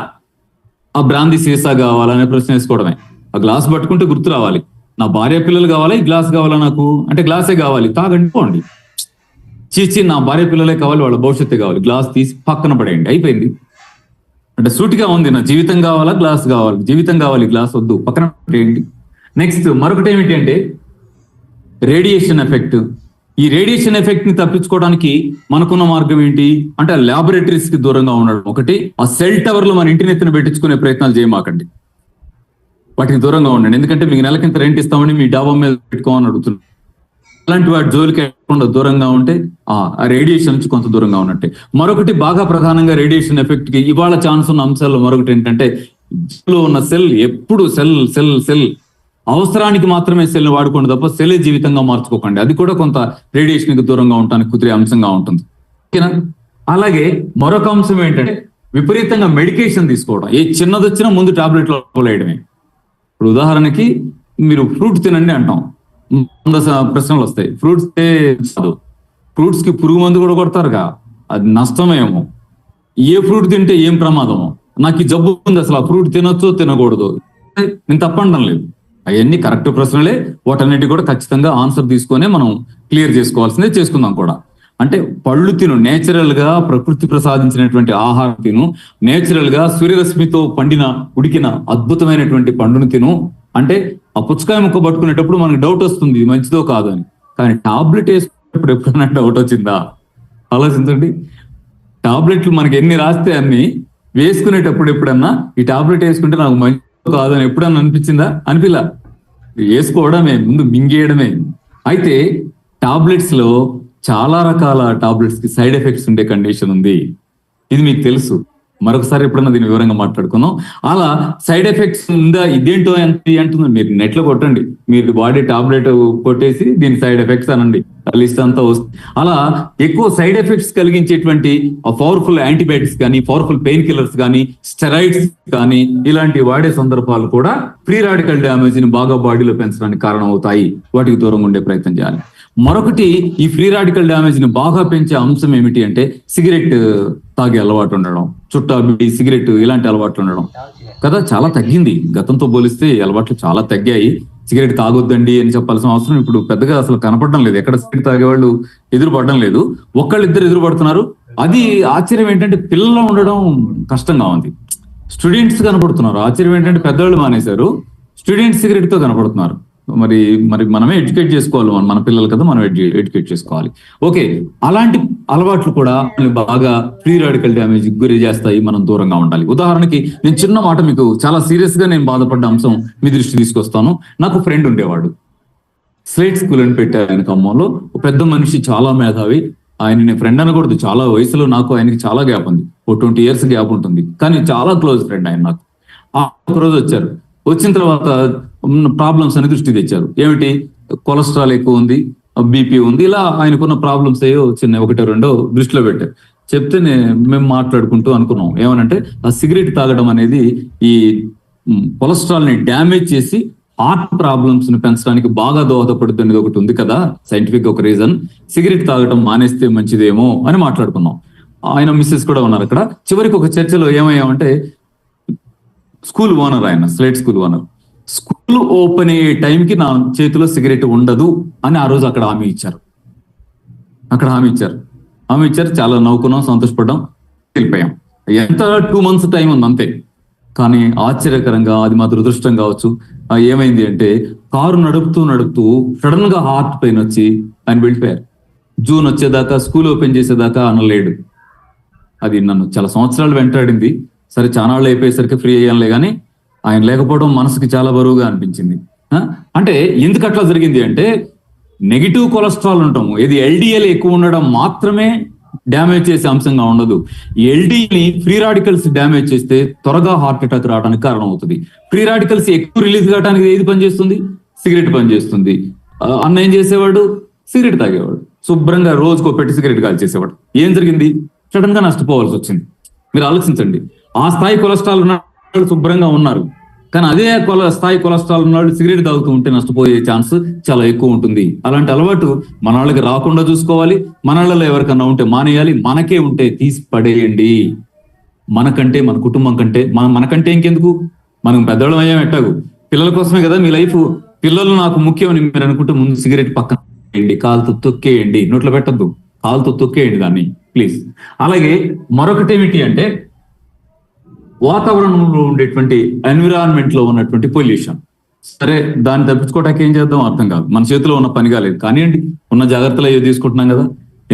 ఆ బ్రాందీ సీసా కావాలా అనే ప్రశ్న వేసుకోవడమే. ఆ గ్లాస్ పట్టుకుంటే గుర్తు రావాలి, నా భార్య పిల్లలు కావాలా, ఈ గ్లాస్ కావాలా నాకు అంటే గ్లాసే కావాలి, తాగండి పోండి. చీచి నా భార్య పిల్లలే కావాలి, వాళ్ళ భవిష్యత్తే కావాలి, గ్లాస్ తీసి పక్కన పడేయండి, అయిపోయింది. అంటే సూటిగా ఉంది, నా జీవితం కావాలా, గ్లాస్ కావాలి, జీవితం కావాలి, గ్లాస్ వద్దు, పక్కన పడేయండి. నెక్స్ట్ మరొకటి ఏమిటి అంటే రేడియేషన్ ఎఫెక్ట్. ఈ రేడియేషన్ ఎఫెక్ట్ ని తప్పించుకోవడానికి మనకున్న మార్గం ఏంటి అంటే, ల్యాబొరేటరీస్ కి దూరంగా ఉండడం. ఒకటి, ఆ సెల్ టవర్లు మన ఇంటి నెత్తిన పెట్టించుకునే ప్రయత్నాలు చేయమాకండి, వాటికి దూరంగా ఉండండి. ఎందుకంటే మీకు నెలకింత రెంట్ ఇస్తామని మీ డాబా మీద పెట్టుకోమని అడుగుతున్నారు. అలాంటి వాటి జోలికి వెళ్ళకుండా దూరంగా ఉంటే ఆ రేడియేషన్ నుంచి కొంత దూరంగా ఉన్నట్టే. మరొకటి, బాగా ప్రధానంగా రేడియేషన్ ఎఫెక్ట్ కి ఇవాళ ఛాన్స్ ఉన్న అంశాల్లో మరొకటి ఏంటంటే, ఉన్న సెల్ ఎప్పుడు సెల్ అవసరానికి మాత్రమే సెల్ వాడుకోండి తప్ప సెల్ జీవితంగా మార్చుకోకండి. అది కూడా కొంత రేడియేషన్ కి దూరంగా ఉండడానికి కుదిరే అంశంగా ఉంటుంది. ఓకేనా? అలాగే మరొక అంశం ఏంటంటే, విపరీతంగా మెడికేషన్ తీసుకోవడం. ఏ చిన్నది వచ్చినా ముందు టాబ్లెట్లు వేయడమే. ఇప్పుడు ఉదాహరణకి మీరు ఫ్రూట్ తినండి అంటాం, ప్రశ్నలు వస్తాయి. ఫ్రూట్స్ ఫ్రూట్స్ కి పురుగు మందు కూడా కొడతారుగా, అది నష్టమేమో. ఏ ఫ్రూట్ తింటే ఏం ప్రమాదమో, నాకు ఈ జబ్బు ఉంది, అసలు ఆ ఫ్రూట్ తినొచ్చో తినకూడదు, నేను తప్పనడం లేదు. అవన్నీ కరెక్ట్ ప్రశ్నలే, వాటన్నిటి కూడా ఖచ్చితంగా ఆన్సర్ తీసుకొని మనం క్లియర్ చేసుకోవాల్సిందే, చేసుకుందాం కూడా. అంటే పళ్ళు తిను, నేచురల్ గా ప్రకృతి ప్రసాదించినటువంటి ఆహారం తిను, నేచురల్ గా సూర్యరశ్మితో ఉడికిన అద్భుతమైనటువంటి పండును తిను. అంటే ఆ పుచ్చకాయ ముక్క పట్టుకునేటప్పుడు మనకు డౌట్ వస్తుంది ఇది మంచిదో కాదు అని, కానీ టాబ్లెట్ వేసుకునేటప్పుడు ఎప్పుడైనా డౌట్ వచ్చిందా? ఆలోచించండి. టాబ్లెట్లు మనకి ఎన్ని రాస్తే అన్ని వేసుకునేటప్పుడు ఎప్పుడన్నా ఈ టాబ్లెట్ వేసుకుంటే నాకు మంచి కాదని ఎప్పుడన్నా అనిపించిందా? అనిపిలా. వేసుకోవడమే, ముందు మింగేయడమే. అయితే టాబ్లెట్స్ లో చాలా రకాల టాబ్లెట్స్ కి సైడ్ ఎఫెక్ట్స్ ఉండే కండిషన్ ఉంది, ఇది మీకు తెలుసు. మరొకసారి ఎప్పుడన్నా దీన్ని వివరంగా మాట్లాడుకుందాం. అలా సైడ్ ఎఫెక్ట్స్ ఉందా, ఇదేంటో ఎంత అంటుందో మీరు నెట్ లో కొట్టండి, మీరు బాడీ టాబ్లెట్ కొట్టేసి దీని సైడ్ ఎఫెక్ట్స్ అనండి, లిస్ట్ అంతా వస్తుంది. అలా ఎక్కువ సైడ్ ఎఫెక్ట్స్ కలిగించేటువంటి పవర్ఫుల్ యాంటీబయాటిక్స్ కానీ, పవర్ఫుల్ పెయిన్ కిల్లర్స్ కానీ, స్టెరాయిడ్స్ కానీ ఇలాంటి వాడే సందర్భాలు కూడా ఫ్రీ రాడికల్ డ్యామేజ్ ని బాగా బాడీలో పెంచడానికి కారణం అవుతాయి. వాటికి దూరంగా ఉండే ప్రయత్నం చేయాలి. మరొకటి, ఈ ఫ్రీ రాడికల్ డ్యామేజ్ ని బాగా పెంచే అంశం ఏమిటి అంటే, సిగరెట్ తాగే అలవాటు ఉండడం, చుట్టా, సిగరెట్ ఇలాంటి అలవాట్లు ఉండడం. కదా, చాలా తగ్గింది. గతంతో పోలిస్తే ఈ అలవాట్లు చాలా తగ్గాయి. సిగరెట్ తాగొద్దండి అని చెప్పాల్సిన అవసరం ఇప్పుడు పెద్దగా అసలు కనపడడం లేదు. ఎక్కడ సిగరెట్ తాగేవాళ్ళు ఎదురుపడడం లేదు, ఒకళ్ళిద్దరు ఎదురుపడుతున్నారు. అది ఆశ్చర్యం ఏంటంటే పిల్లల్లో ఉండడం కష్టంగా ఉంది. స్టూడెంట్స్ కనపడుతున్నారు. ఆశ్చర్యం ఏంటంటే పెద్దవాళ్ళు మానేశారు, స్టూడెంట్స్ సిగరెట్ తో కనపడుతున్నారు. మరి మరి మనమే ఎడ్యుకేట్ చేసుకోవాలి, మన పిల్లలు కదా, మనం ఎడ్యుకేట్ చేసుకోవాలి. ఓకే, అలాంటి అలవాట్లు కూడా బాగా ఫ్రీ రాడికల్ డ్యామేజ్ గురి చేస్తాయి, మనం దూరంగా ఉండాలి. ఉదాహరణకి నేను చిన్న మాట మీకు చాలా సీరియస్ గా నేను బాధపడ్డ అంశం మీ దృష్టి తీసుకొస్తాను. నాకు ఫ్రెండ్ ఉండేవాడు, స్లేట్ స్కూల్ అని పెట్టారు ఆయన ఖమ్మంలో. పెద్ద మనిషి, చాలా మేధావి. ఆయన నేను ఫ్రెండ్ అనకూడదు, చాలా వయసులో నాకు ఆయనకి చాలా గ్యాప్ ఉంది, ఓ 20 years గ్యాప్ ఉంటుంది, కానీ చాలా క్లోజ్ ఫ్రెండ్ ఆయన నాకు. ఒకరోజు వచ్చారు, వచ్చిన తర్వాత ప్రాబ్లమ్స్ అని దృష్టి తెచ్చారు. ఏమిటి, కొలెస్ట్రాల్ ఎక్కువ ఉంది, బీపీ ఉంది, ఇలా ఆయనకున్న ప్రాబ్లమ్స్ ఏవో చిన్న ఒకటో రెండో దృష్టిలో పెట్టారు. చెప్తే మేము మాట్లాడుకుంటూ అనుకున్నాం ఏమనంటే, ఆ సిగరెట్ తాగడం అనేది ఈ కొలెస్ట్రాల్ ని డ్యామేజ్ చేసి హార్ట్ ప్రాబ్లమ్స్ ని పెంచడానికి బాగా దోహదపడుతుంది అనేది ఒకటి ఉంది కదా, సైంటిఫిక్ ఒక రీజన్. సిగరెట్ తాగడం మానేస్తే మంచిదేమో అని మాట్లాడుకున్నాం. ఆయన మిస్సెస్ కూడా ఉన్నారు అక్కడ. చివరికి ఒక చర్చలో ఏమయ్యామంటే, స్కూల్ ఓనర్ ఆయన, slate school owner, school open అయ్యే టైంకి నా చేతిలో సిగరెట్ ఉండదు అని ఆ రోజు అక్కడ హామీ ఇచ్చారు. చాలా నవ్వుకున్నాం, సంతోషపడ్డాం, వెళ్ళిపోయాం. ఎంత 2 months టైం ఉంది అంతే. కానీ ఆశ్చర్యకరంగా, అది మా దురదృష్టం కావచ్చు, ఏమైంది అంటే కారు నడుపుతూ సడన్ గా హార్ట్ పెయిన్ వచ్చి ఆయన వెళ్ళిపోయారు. జూన్ వచ్చేదాకా, స్కూల్ ఓపెన్ చేసేదాకా అనలేడు. అది నన్ను చాలా సంవత్సరాలు వెంటాడింది. సరే, చానాళ్ళు అయిపోయేసరికి ఫ్రీ అయ్యానులే, కానీ ఆయన లేకపోవడం మనసుకి చాలా బరువుగా అనిపించింది. అంటే ఎందుకు అట్లా జరిగింది అంటే, నెగిటివ్ కొలెస్ట్రాల్ ఉంటాము, ఇది ఎల్డిఎల్ ఎక్కువ ఉండడం మాత్రమే డ్యామేజ్ చేసే అంశంగా ఉండదు. ఎల్డిఎల్ని ఫ్రీ రాడికల్స్ డ్యామేజ్ చేస్తే త్వరగా హార్ట్ అటాక్ రావడానికి కారణం అవుతుంది. ఫ్రీ రాడికల్స్ ఎక్కువ రిలీజ్ కావడానికి ఏది పనిచేస్తుంది? సిగరెట్ పనిచేస్తుంది. అన్న ఏం చేసేవాడు? సిగరెట్ తాగేవాడు, శుభ్రంగా రోజుకో పెట్టి సిగరెట్ కాల్చేసేవాడు. ఏం జరిగింది? సడన్ గా నష్టపోవాల్సి వచ్చింది. మీరు ఆలోచించండి, ఆ స్థాయి కొలెస్ట్రాల్ ఉన్న వాళ్ళు శుభ్రంగా ఉన్నారు, కానీ అదే స్థాయి కొలెస్ట్రాల్ ఉన్న వాళ్ళు సిగరెట్ తాగుతూ ఉంటే నష్టపోయే ఛాన్స్ చాలా ఎక్కువ ఉంటుంది. అలాంటి అలవాటు మన వాళ్ళకి రాకుండా చూసుకోవాలి. మన వాళ్ళలో ఎవరికన్నా ఉంటే మానేయాలి, మనకే ఉంటే తీసి పడేయండి. మనకంటే, మన కుటుంబం కంటే, మనకంటే ఇంకెందుకు, మనం పెద్దవాళ్ళం అయ్యాం ఎట్టాగు, పిల్లల కోసమే కదా మీ లైఫ్. పిల్లలు నాకు ముఖ్యం అని మీరు అనుకుంటే ముందు సిగరెట్ పక్కన వేయండి, కాలుతో తొక్కేయండి, నోట్లో పెట్టద్దు, కాలుతో తొక్కేయండి దాన్ని ప్లీజ్. అలాగే మరొకటి ఏమిటి అంటే, వాతావరణంలో ఉండేటువంటి ఎన్విరాన్మెంట్ లో ఉన్నటువంటి పొల్యూషన్. సరే, దాన్ని తప్పించుకోవటానికి ఏం చేద్దాం అర్థం కాదు, మన చేతిలో ఉన్న పని కాలేదు. కానివ్వండి, ఉన్న జాగ్రత్తలు అయ్యో తీసుకుంటున్నాం కదా.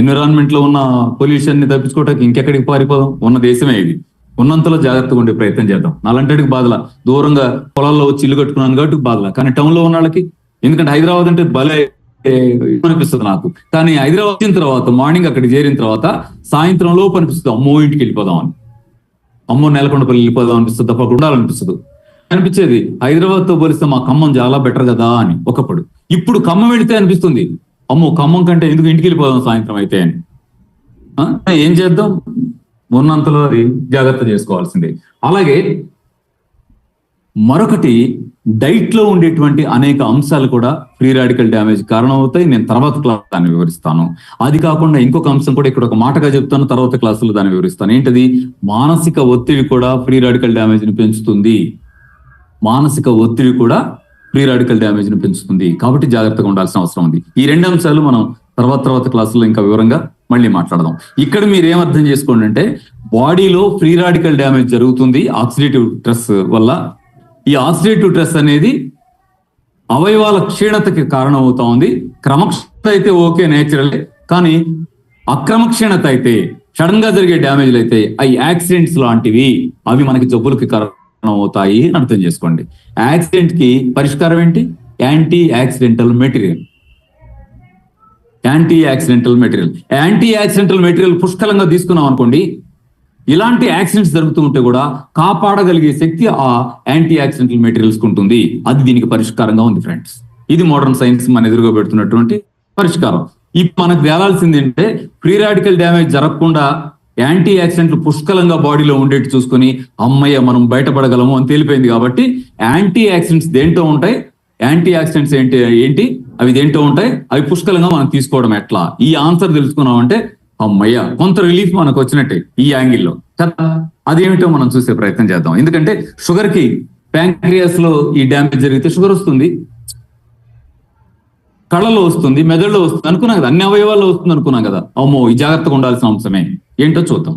ఎన్విరాన్మెంట్ లో ఉన్న పొల్యూషన్ ని తప్పించుకోవటానికి ఇంకెక్కడికి పారిపోదాం, ఉన్న దేశమే ఇది. ఉన్నంతలో జాగ్రత్తగా ఉండే ప్రయత్నం చేద్దాం. అలాంటికి బాధలా, దూరంగా పొలాల్లో వచ్చి ఇల్లు కట్టుకున్నాను కాబట్టి బాధలా, కానీ టౌన్ లో ఉన్న వాళ్ళకి, ఎందుకంటే హైదరాబాద్ అంటే భలే అనిపిస్తుంది నాకు. కానీ హైదరాబాద్ వచ్చిన తర్వాత, మార్నింగ్ అక్కడికి చేరిన తర్వాత సాయంత్రం లోపు అనిపిస్తుంది అమ్మో ఇంటికి వెళ్ళిపోదాం అని, అమ్మో నెలకొండపల్లి వెళ్ళిపోదాం అనిపిస్తుంది తప్ప ఉండాలనిపిస్తుంది. అనిపించేది హైదరాబాద్ తో పోలిస్తే మా ఖమ్మం చాలా బెటర్ కదా అని ఒకప్పుడు. ఇప్పుడు ఖమ్మం వెళితే అనిపిస్తుంది అమ్మో ఖమ్మం కంటే ఎందుకు ఇంటికి వెళ్ళిపోదాం సాయంత్రం అయితే అని. ఏం చేద్దాం, ఉన్నంతలో అది జాగ్రత్త చేసుకోవాల్సిందే. అలాగే మరొకటి, డైట్ లో ఉండేటువంటి అనేక అంశాలు కూడా ఫ్రీ రాడికల్ డ్యామేజ్ కారణం అవుతాయి. నేను తర్వాత క్లాస్ దాన్ని వివరిస్తాను. అది కాకుండా ఇంకొక అంశం కూడా ఇక్కడ ఒక మాటగా చెప్తాను, తర్వాత క్లాసులో దాన్ని వివరిస్తాను. ఏంటది? మానసిక ఒత్తిడి కూడా ఫ్రీ రాడికల్ డ్యామేజ్ ని పెంచుతుంది. మానసిక ఒత్తిడి కూడా ఫ్రీ రాడికల్ డ్యామేజ్ ని పెంచుతుంది. కాబట్టి జాగ్రత్తగా ఉండాల్సిన అవసరం ఉంది. ఈ 2 అంశాలు మనం తర్వాత క్లాసులో ఇంకా వివరంగా మళ్ళీ మాట్లాడదాం. ఇక్కడ మీరు ఏం అర్థం చేసుకోండి అంటే, బాడీలో ఫ్రీ రాడికల్ డ్యామేజ్ జరుగుతుంది ఆక్సిడేటివ్ స్ట్రెస్ వల్ల. ఈ ఆక్సిడేటివ్ స్ట్రెస్ అనేది అవయవాల క్షీణతకి కారణం అవుతా ఉంది. క్రమక్షీణత అయితే ఓకే, నేచురలే, కానీ అక్రమక్షీణత అయితే, సడన్ గా జరిగే డ్యామేజ్లు అయితే, అవి యాక్సిడెంట్స్ లాంటివి, అవి మనకి జబ్బులకి కారణం అవుతాయి అని అర్థం చేసుకోండి. యాక్సిడెంట్ కి పరిష్కారం ఏంటి? Anti accidental material. Anti accidental material పుష్కలంగా తీసుకున్నాం అనుకోండి, ఇలాంటి యాక్సిడెంట్స్ జరుగుతూ ఉంటే కూడా కాపాడగలిగే శక్తి ఆ యాంటీ యాక్సిడెంటల్ మెటీరియల్స్ ఉంటుంది. అది దీనికి పరిష్కారంగా ఉంది ఫ్రెండ్స్. ఇది మోడర్న్ సైన్స్ మన ఎదురుగా పెడుతున్నటువంటి పరిష్కారం. ఇప్పుడు మనకు తేలాల్సింది ఏంటంటే, ఫ్రీ రాడికల్ డ్యామేజ్ జరగకుండా యాంటీ యాక్సిడెంట్లు పుష్కలంగా బాడీలో ఉండేట్టు చూసుకొని అమ్మయ్య మనం బయటపడగలము అని తేలిపోయింది. కాబట్టి యాంటీ యాక్సిడెంట్స్ దేంట్లో ఉంటాయి, యాంటీ యాక్సిడెంట్స్ ఏంటి అవి దేంట్లో ఉంటాయి, అవి పుష్కలంగా మనం తీసుకోవడం ఎట్లా, ఈ ఆన్సర్ తెలుసుకున్నామంటే అమ్మయ్య కొంత రిలీఫ్ మనకు వచ్చినట్టే ఈ యాంగిల్లో. కదా, అదేమిటో మనం చూసే ప్రయత్నం చేద్దాం. ఎందుకంటే షుగర్ కి ప్యాంక్రియాస్ లో ఈ డ్యామేజ్ జరిగితే షుగర్ వస్తుంది, కళ్ళలో వస్తుంది, మెదడులో వస్తుంది అనుకున్నాం కదా, అన్ని అవయవాల్లో వస్తుంది అనుకున్నాం కదా. అమ్మో, ఈ జాగ్రత్తగా ఉండాల్సిన అంశమే ఏంటో చూద్దాం.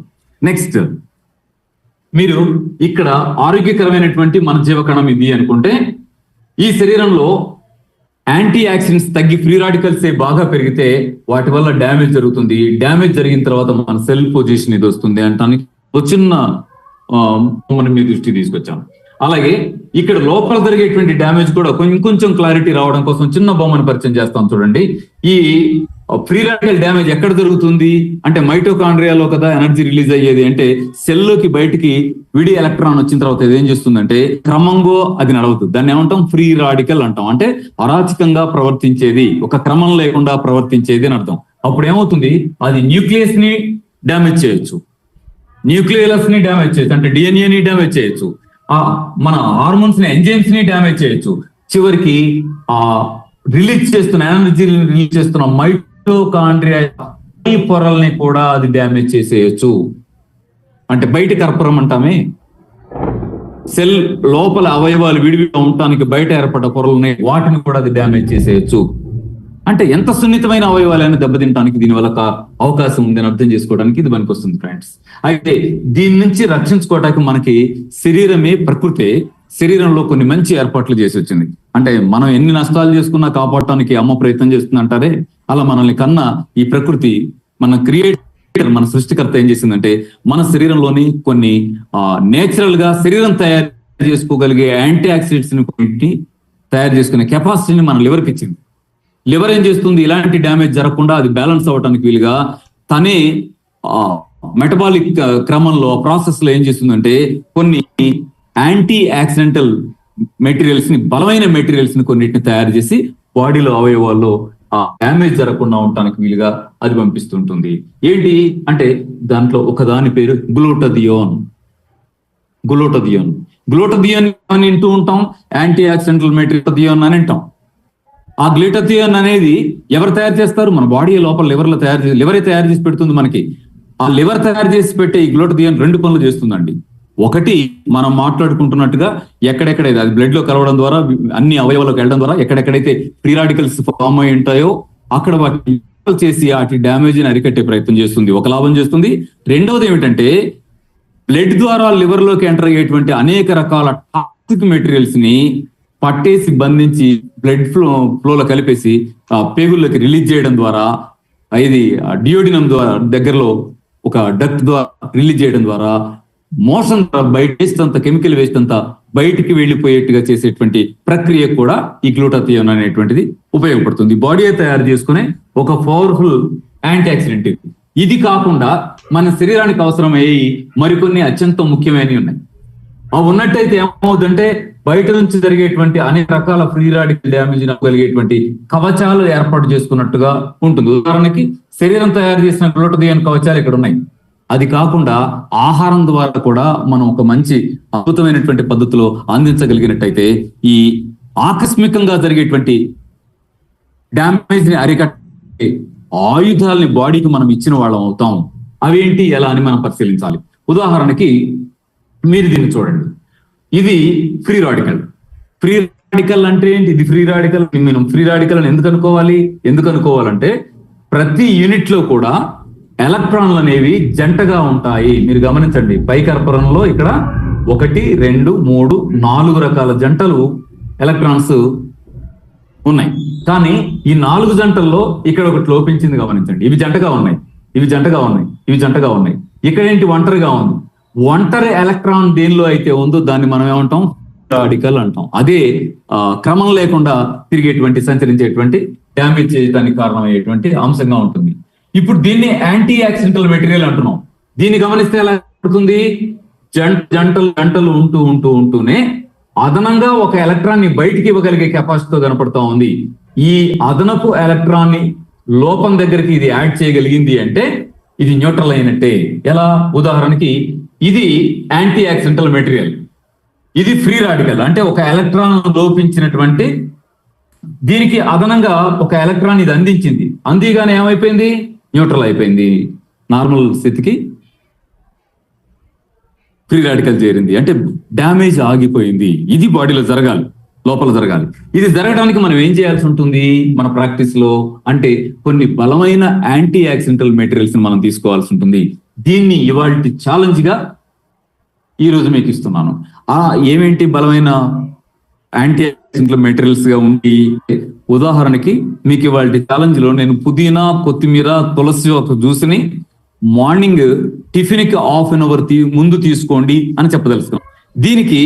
నెక్స్ట్, మీరు ఇక్కడ ఆరోగ్యకరమైనటువంటి మన జీవకణం ఇది అనుకుంటే, ఈ శరీరంలో యాంటీ ఆక్సిడెంట్స్ తగ్గి ఫ్రీ రాడికల్స్ బాగా పెరిగితే వాటి వల్ల డ్యామేజ్ జరుగుతుంది. డ్యామేజ్ జరిగిన తర్వాత మన సెల్ పొజిషన్ ఇది వస్తుంది అంటానికి ఒక చిన్న మనం మీ దృష్టి తీసుకొచ్చాం. అలాగే ఇక్కడ లోపల జరిగేటువంటి డ్యామేజ్ కూడా కొంచెం క్లారిటీ రావడం కోసం చిన్న బొమ్మను పరిచయం చేస్తాం చూడండి. ఈ ఫ్రీ రాడికల్ డ్యామేజ్ ఎక్కడ జరుగుతుంది అంటే మైటోకాండ్రియాలో కదా ఎనర్జీ రిలీజ్ అయ్యేది. అంటే సెల్లోకి బయటికి విడి ఎలక్ట్రాన్ వచ్చిన తర్వాత ఇది ఏం చేస్తుందంటే క్రమంగా అది నడవుతుంది. దాన్ని ఏమంటాం? ఫ్రీ రాడికల్ అంటాం. అంటే అరాచకంగా ప్రవర్తించేది, ఒక క్రమం లేకుండా ప్రవర్తించేది అని అర్థం. అప్పుడు ఏమవుతుంది? అది న్యూక్లియస్ ని డ్యామేజ్ చేయొచ్చు, న్యూక్లియస్ ని డ్యామేజ్ చేయొచ్చు, అంటే డిఎన్ఏని డ్యామేజ్ చేయొచ్చు, మన హార్మోన్స్ ని ఎంజైమ్స్ ని డ్యామేజ్ చేయొచ్చు, చివరికి రిలీజ్ చేస్తున్న ఎనర్జీ రిలీజ్ చేస్తున్న మైటోకాండ్రియా పొరల్ని కూడా అది డ్యామేజ్ చేసేయచ్చు. అంటే బయట కర్పూరం అంటామే, సెల్ లోపల అవయవాలు విడివిగా ఉండటానికి బయట ఏర్పడ్డ పొరలని వాటిని కూడా అది డ్యామేజ్ చేసేయచ్చు. అంటే ఎంత సున్నితమైన అవయవాలైనా దెబ్బతింటానికి దీనివల్ల అవకాశం ఉందని అర్థం చేసుకోవడానికి ఇది మనకు వస్తుంది ఫ్రెండ్స్. అయితే దీని నుంచి రక్షించుకోవడానికి మనకి శరీరమే, ప్రకృతి శరీరంలో కొన్ని మంచి ఏర్పాట్లు చేసి వచ్చింది. అంటే మనం ఎన్ని నష్టాలు చేసుకున్నా కాపాడటానికి అమ్మ ప్రయత్నం చేస్తుంది అంటారే, అలా మనల్ని కన్నా ఈ ప్రకృతి, మన క్రియేటర్, మన సృష్టికర్త ఏం చేసిందంటే మన శరీరంలోని కొన్ని నేచురల్ గా శరీరం తయారు చేసుకోగలిగే యాంటీ ఆక్సిడెంట్స్ ని కొన్నింటిని తయారు చేసుకునే కెపాసిటీని మన లివర్కి ఇచ్చింది. లివర్ ఏం చేస్తుంది? ఇలాంటి డ్యామేజ్ జరగకుండా అది బ్యాలెన్స్ అవ్వడానికి వీలుగా తనే మెటబాలిక్ క్రమంలో ప్రాసెస్ లో ఏం చేస్తుందంటే కొన్ని యాంటీ యాక్సిడెంటల్ మెటీరియల్స్ ని, బలమైన మెటీరియల్స్ ని కొన్నిటిని తయారు చేసి బాడీలో అవయవాల్లో ఆ డ్యామేజ్ జరగకుండా ఉండటానికి వీలుగా అది పంపిస్తుంటుంది. ఏంటి అంటే దాంట్లో ఒకదాని పేరు గ్లూటథియోన్. గ్లూటథియోన్ అని వింటూ ఉంటాం, యాంటీ యాక్సిడెంటల్ మెటీరియల్ అని అంటాం. ఆ గ్లూటథియోన్ అనేది ఎవరు తయారు చేస్తారు? మన బాడీ లోపల లివర్లో లివరే తయారు చేసి పెడుతుంది మనకి. ఆ లివర్ తయారు చేసి పెట్టే ఈ గ్లూటథియోన్ 2 పనులు చేస్తుందండి. ఒకటి, మనం మాట్లాడుకుంటున్నట్టుగా ఎక్కడెక్కడైతే అది బ్లడ్ లో కలవడం ద్వారా, అన్ని అవయవాలకు వెళ్ళడం ద్వారా ఎక్కడెక్కడైతే ఫ్రీ రాడికల్స్ ఫామ్ అయి ఉంటాయో అక్కడ వాటిని చేసి వాటి డ్యామేజ్ ని అరికట్టే ప్రయత్నం చేస్తుంది. ఒక లాభం చేస్తుంది. రెండవది ఏమిటంటే బ్లడ్ ద్వారా లివర్ లోకి ఎంటర్ అయ్యేటువంటి అనేక రకాల టాక్సిక్ మెటీరియల్స్ ని పట్టేసి బంధించి బ్లడ్ ఫ్లోలో కలిపేసి పేగుల్లోకి రిలీజ్ చేయడం ద్వారా, ఇది డియోడినం ద్వారా దగ్గరలో ఒక డక్ట్ ద్వారా రిలీజ్ చేయడం ద్వారా మోషన్ బయట వేస్ట్ అంతా, కెమికల్ వేస్ట్ అంతా బయటికి వెళ్ళిపోయేట్టుగా చేసేటువంటి ప్రక్రియ కూడా ఈ గ్లూటథియోన్ అనేటువంటిది ఉపయోగపడుతుంది. బాడీ తయారు చేసుకునే ఒక పవర్ఫుల్ యాంటీ ఆక్సిడెంట్. ఇది కాకుండా మన శరీరానికి అవసరమయ్యే మరికొన్ని అత్యంత ముఖ్యమైనవి ఉన్నాయి. అవి ఉన్నట్టయితే ఏమవుతుందంటే బయట నుంచి జరిగేటువంటి అనేక రకాల ఫ్రీ రాడికల్ డ్యామేజ్ కలిగేటువంటి కవచాలు ఏర్పాటు చేసుకున్నట్టుగా ఉంటుంది. ఉదాహరణకి శరీరం తయారు చేసిన గ్లూటథియోన్ కవచాలు ఇక్కడ ఉన్నాయి. అది కాకుండా ఆహారం ద్వారా కూడా మనం ఒక మంచి అద్భుతమైనటువంటి పద్ధతిలో అందించగలిగినట్టయితే ఈ ఆకస్మికంగా జరిగేటువంటి డ్యామేజ్ ని అరికట్టే ఆయుధాలని బాడీకి మనం ఇచ్చిన వాళ్ళం అవుతాం. అవేంటి, ఎలా అని మనం పరిశీలించాలి. ఉదాహరణకి మీరు దీన్ని చూడండి. ఇది ఫ్రీ రాడికల్ అంటే ఏంటి? ఇది ఫ్రీ రాడికల్. మనం ఫ్రీ రాడికల్ అని ఎందుకు అనుకోవాలంటే ప్రతి యూనిట్ లో కూడా ఎలక్ట్రాన్లు అనేవి జంటగా ఉంటాయి. మీరు గమనించండి, పైకర్పూరంలో ఇక్కడ 1, 2, 3, 4 రకాల జంటలు ఎలక్ట్రాన్స్ ఉన్నాయి. కానీ ఈ 4 జంటల్లో ఇక్కడ ఒకటి లోపించింది గమనించండి. ఇవి జంటగా ఉన్నాయి. ఇక్కడ ఏంటి? ఒంటరిగా ఉంది. ఒంటరి ఎలక్ట్రాన్ దేనిలో అయితే ఉందో దాన్ని మనం ఏమంటాం? రాడికల్ అంటాం. అదే క్రమం లేకుండా తిరిగేటువంటి, సంచరించేటువంటి, డ్యామేజ్ చేయడానికి కారణమయ్యేటువంటి అంశంగా ఉంటుంది. ఇప్పుడు దీన్ని యాంటీ యాక్సిడెంటల్ మెటీరియల్ అంటున్నాం. దీన్ని గమనిస్తే ఎలా ఉంటుంది? జంటలు ఉంటూనే అదనంగా ఒక ఎలక్ట్రాన్ ని బయటికి ఇవ్వగలిగే కెపాసిటీతో కనపడతా ఉంది. ఈ అదనపు ఎలక్ట్రాన్ ని లోపం దగ్గరికి ఇది యాడ్ చేయగలిగింది అంటే ఇది న్యూట్రల్ అయినట్టే. ఎలా? ఉదాహరణకి ఇది యాంటీ యాక్సిడెంటల్ మెటీరియల్, ఇది ఫ్రీ రాడికల్. అంటే ఒక ఎలక్ట్రాన్ లోపించినటువంటి దీనికి అదనంగా ఒక ఎలక్ట్రాన్ ఇది అందిగానే ఏమైపోయింది? న్యూట్రల్ అయిపోయింది. నార్మల్ స్థితికి ఫ్రీ రాడికల్ చేరింది అంటే డ్యామేజ్ ఆగిపోయింది. ఇది బాడీలో జరగాలి, లోపల జరగాలి. ఇది జరగడానికి మనం ఏం చేయాల్సి ఉంటుంది మన ప్రాక్టీస్ లో అంటే కొన్ని బలమైన యాంటీ యాక్సిడెంటల్ మెటీరియల్స్ మనం తీసుకోవాల్సి ఉంటుంది. దీన్ని ఇవాళ ఛాలెంజ్ గా ఈ రోజు మీకు ఇస్తున్నాను. ఏమేంటి బలమైన యాంటీ యాక్సిడెంటల్ మెటీరియల్స్ గా ఉండి, ఉదాహరణకి మీకు ఇవాళ ఛాలెంజ్ లో నేను పుదీనా, కొత్తిమీర, తులసి ఒక జ్యూస్ని మార్నింగ్ టిఫిన్ కి హాఫ్ అన్ అవర్ ముందు తీసుకోండి అని చెప్పదలుచుకున్నాం. దీనికి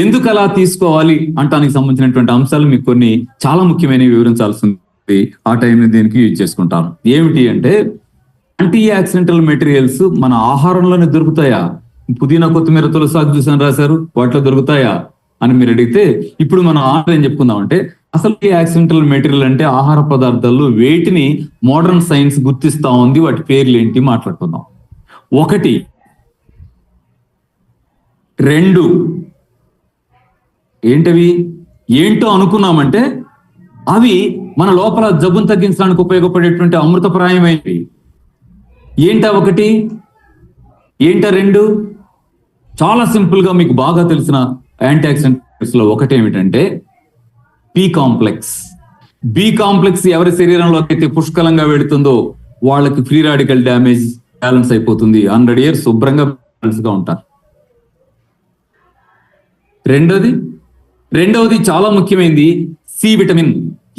ఎందుకు అలా తీసుకోవాలి అంటానికి సంబంధించినటువంటి అంశాలు మీకు కొన్ని చాలా ముఖ్యమైనవి వివరించాల్సి ఉంది. ఆ టైంని దీనికి యూజ్ చేసుకుంటాను. ఏమిటి అంటే యాంటీ యాక్సిడెంటల్ మెటీరియల్స్ మన ఆహారంలోనే దొరుకుతాయా? పుదీనా, కొత్తిమీర, తులసాకు జ్యూస్ అని రాశారు, వాటిలో దొరుకుతాయా అని మీరు అడిగితే ఇప్పుడు మనం ఆహారం ఏం చెప్పుకుందాం అంటే అసలు ఈ యాక్సిడెంటల్ మెటీరియల్ అంటే ఆహార పదార్థాలు వేటిని మోడర్న్ సైన్స్ గుర్తిస్తా ఉంది, వాటి పేర్లు ఏంటి మాట్లాడుకుందాం. 1, 2 ఏంటవి? ఏంటో అనుకున్నామంటే అవి మన లోపల జబ్బును తగ్గించడానికి ఉపయోగపడేటువంటి అమృతప్రాయమైనవి. ఏంటా 1, ఏంటా 2? చాలా సింపుల్ గా మీకు బాగా తెలిసిన యాంటీ ఆక్సిడెంట్స్ లో ఒకటి ఏమిటంటే బి కాంప్లెక్స్. బి కాంప్లెక్స్ ఎవరి శరీరంలోకి అయితే పుష్కలంగా వెళుతుందో వాళ్ళకి ఫ్రీ రాడికల్ డ్యామేజ్ బ్యాలెన్స్ అయిపోతుంది. 100 years శుభ్రంగా బ్యాలెన్స్ గా ఉంటారు. రెండవది చాలా ముఖ్యమైనది సి విటమిన్.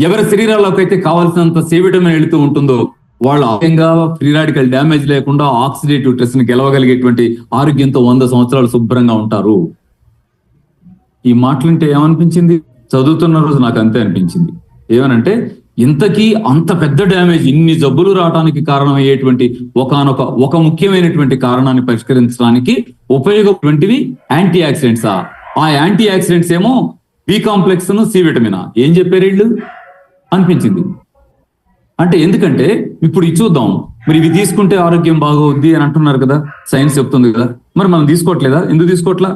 ఎవరి శరీరాల్లోకి అయితే కావాల్సినంత సి విటమిన్ వెళుతూ ఉంటుందో వాళ్ళు ఆరోగ్యంగా ఫ్రీ రాడికల్ డ్యామేజ్ లేకుండా ఆక్సిడేటివ్ స్ట్రెస్ ని గెలవగలిగేటువంటి ఆరోగ్యంతో 100 సంవత్సరాలు శుభ్రంగా ఉంటారు. ఈ మాటలుంటే ఏమనిపించింది? చదువుతున్న రోజు నాకు అంతే అనిపించింది. ఏమనంటే ఇంతకీ అంత పెద్ద డ్యామేజ్, ఇన్ని జబ్బులు రావడానికి కారణమయ్యేటువంటి ఒక ముఖ్యమైనటువంటి కారణాన్ని పరిష్కరించడానికి ఉపయోగపడేటువంటివి యాంటీ ఆక్సిడెంట్సా? ఆ యాంటీ ఆక్సిడెంట్స్ ఏమో బి కాంప్లెక్స్ ను సి విటమినా? ఏం చెప్పారు వీళ్ళు అనిపించింది. అంటే ఎందుకంటే ఇప్పుడు ఇది చూద్దాం, మరి ఇవి తీసుకుంటే ఆరోగ్యం బాగవుద్ది అని అంటున్నారు కదా, సైన్స్ చెప్తుంది కదా, మరి మనం తీసుకోవట్లేదా? ఎందుకు తీసుకోవట్లా?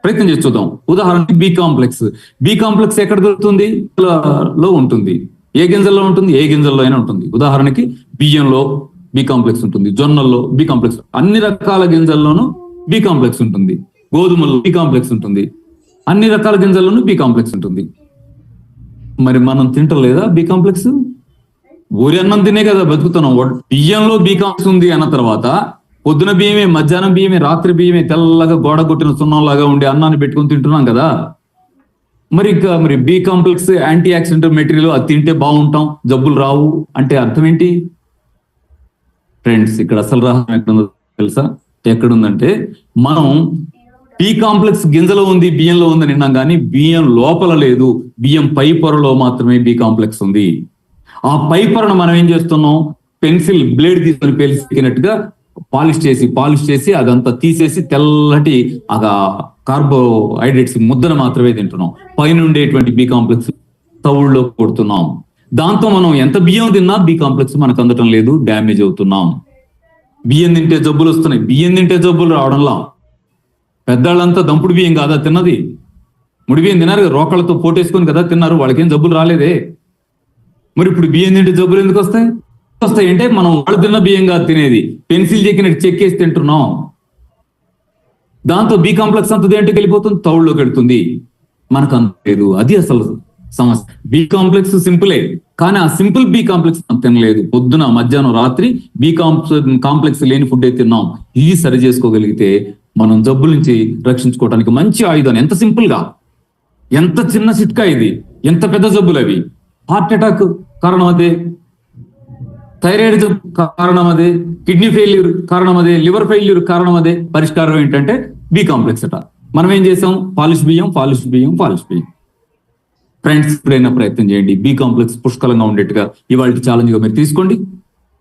ప్రయత్నం చేసి చూద్దాం. ఉదాహరణకి బి కాంప్లెక్స్. బి కాంప్లెక్స్ ఎక్కడ దొరుకుతుంది? లో ఉంటుంది. ఏ గింజల్లో ఉంటుంది? ఏ గింజల్లో అయినా ఉంటుంది. ఉదాహరణకి బియ్యంలో బి కాంప్లెక్స్ ఉంటుంది, జొన్నల్లో బి కాంప్లెక్స్, అన్ని రకాల గింజల్లోనూ బి కాంప్లెక్స్ ఉంటుంది. గోధుమల్లో బి కాంప్లెక్స్ ఉంటుంది. అన్ని రకాల గింజల్లోనూ బి కాంప్లెక్స్ ఉంటుంది. మరి మనం తింటలేదా బి కాంప్లెక్స్? ఊరి అన్నం తినే కదా బతుకుతున్నాం. బియ్యంలో బి కాంప్లెక్స్ ఉంది అన్న తర్వాత పొద్దున బియ్యమే, మధ్యాహ్నం బియ్యమే, రాత్రి బియ్యమే, తెల్లగా గోడ కొట్టిన సున్నంలాగా ఉండే అన్నాన్ని పెట్టుకుని తింటున్నాం కదా. మరి B complex anti oxidental material అది తింటే బాగుంటాం, జబ్బులు రావు అంటే అర్థం ఏంటి? ఫ్రెండ్స్, ఇక్కడ అసలు రహస్యం ఎక్కడుందో తెలుసా? ఎక్కడుందంటే మనం బి కాంప్లెక్స్ గింజలో ఉంది, బియ్యంలో ఉందని విన్నాం, కానీ బియ్యం లోపల లేదు. బియ్యం పై పొరలో మాత్రమే బి కాంప్లెక్స్ ఉంది. ఆ పై పొరను మనం ఏం చేస్తున్నాం? పెన్సిల్ బ్లేడ్ తీసుకొని పెలిసినట్టుగా పాలిష్ చేసి అదంతా తీసేసి తెల్లటి కార్బోహైడ్రేట్స్ ముద్దను మాత్రమే తింటున్నాం. పైన ఉండేటువంటి బి కాంప్లెక్స్ తవుల్లో కొడుతున్నాం. దాంతో మనం ఎంత బియ్యం తిన్నా బి కాంప్లెక్స్ మనకు అందటం లేదు, డ్యామేజ్ అవుతున్నాం. బియ్యం తింటే జబ్బులు వస్తున్నాయి. బియ్యం తింటే జబ్బులు రావడంలా. పెద్దవాళ్ళంతా దంపుడు బియ్యం కాదా తిన్నది? ముడి బియ్యం తిన్నారు, రోకళ్ళతో పోటేసుకొని కదా తిన్నారు, వాళ్ళకేం జబ్బులు రాలేదే. మరి ఇప్పుడు బియ్యం తింటే జబ్బులు ఎందుకు వస్తాయి? అంటే మనం వాళ్ళు తిన్న బియ్యం కాదు తినేది, పెన్సిల్ చెక్కినట్టు చెక్కేసి తింటున్నాం. దాంతో బి కాంప్లెక్స్ అంత దేంట్లోకి వెళ్ళిపోతుంది? తౌడులోకి వెళ్తుంది. మనకు అంత లేదు. అది అసలు సమస్య. బి కాంప్లెక్స్ సింపులే, కానీ ఆ సింపుల్ బి కాంప్లెక్స్ తినలేదు. పొద్దున, మధ్యాహ్నం, రాత్రి బి కాంప్లెక్స్ లేని ఫుడ్ తిన్నాం. ఇది సరి చేసుకోగలిగితే మనం జబ్బుల నుంచి రక్షించుకోవడానికి మంచి ఆయుధాన్ని, ఎంత సింపుల్ గా, ఎంత చిన్న చిట్కా ఇది, ఎంత పెద్ద జబ్బులు అవి. హార్ట్ అటాక్ కారణం అదే, థైరాయిడ్ కారణం అదే, కిడ్నీ ఫెయిల్యూర్ కారణం అదే, లివర్ ఫెయిల్యూర్ కారణం అదే. పరిష్కారం ఏంటంటే బి కాంప్లెక్స్ అట. మనం ఏం చేసాం? పాలిష్ బియ్యం. ఫ్రెండ్స్, ఎప్పుడైనా ప్రయత్నం చేయండి బి కాంప్లెక్స్ పుష్కలంగా ఉండేట్టుగా ఇవాళ ఛాలెంజ్ గా మీరు తీసుకోండి.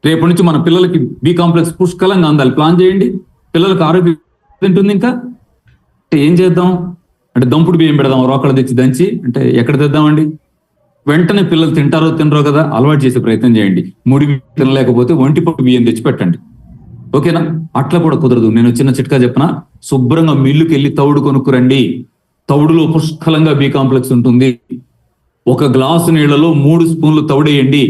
రేపటి నుంచి మన పిల్లలకి బి కాంప్లెక్స్ పుష్కలంగా అందాలి ప్లాన్ చేయండి. పిల్లలకు ఆరోగ్యం ఉంటుంది. ఇంకా ఏం చేద్దాం అంటే దంపుడు బియ్యం పెడదాం, రోకలు తెచ్చి దంచి, అంటే ఎక్కడ తెద్దామండి? వెంటనే పిల్లలు తింటారో తినరో కదా, అలవాటు చేసే ప్రయత్నం చేయండి. ముడి తినలేకపోతే ఒంటిపొట్టు బియ్యం తెచ్చి పెట్టండి. ఓకేనా? అట్లా కూడా కుదరదు. నేను చిన్న చిట్కా చెప్పనా? శుభ్రంగా మిల్లుకి వెళ్ళి తౌడు కొనుక్కురండి. తౌడులో పుష్కలంగా బి కాంప్లెక్స్ ఉంటుంది. 1 గ్లాసు నీళ్లలో 3 స్పూన్లు తౌడేయండి.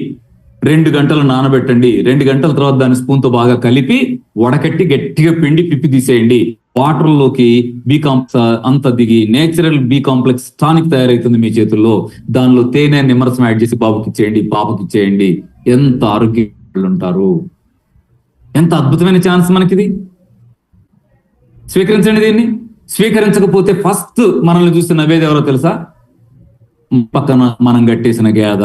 2 గంటలు నానబెట్టండి. 2 గంటల తర్వాత దాని స్పూన్తో బాగా కలిపి వడకట్టి గట్టిగా పిండి పిప్పి తీసేయండి. వాటర్లోకి బి కాంప్లెక్స్ అంత దిగి నేచురల్ బి కాంప్లెక్స్ టానిక్ తయారవుతుంది మీ చేతుల్లో. దానిలో తేనె నిమ్మరసం యాడ్ చేసి బాబుకి ఇచ్చేయండి, పాపకి ఇచ్చేయండి. ఎంత ఆరోగ్యంగా ఉంటారు. ఎంత అద్భుతమైన ఛాన్స్ మనకిది. స్వీకరించండి దీన్ని. స్వీకరించకపోతే ఫస్ట్ మనల్ని చూస్తే నవ్వేది ఎవరో తెలుసా? పక్కన మనం కట్టేసిన గేద.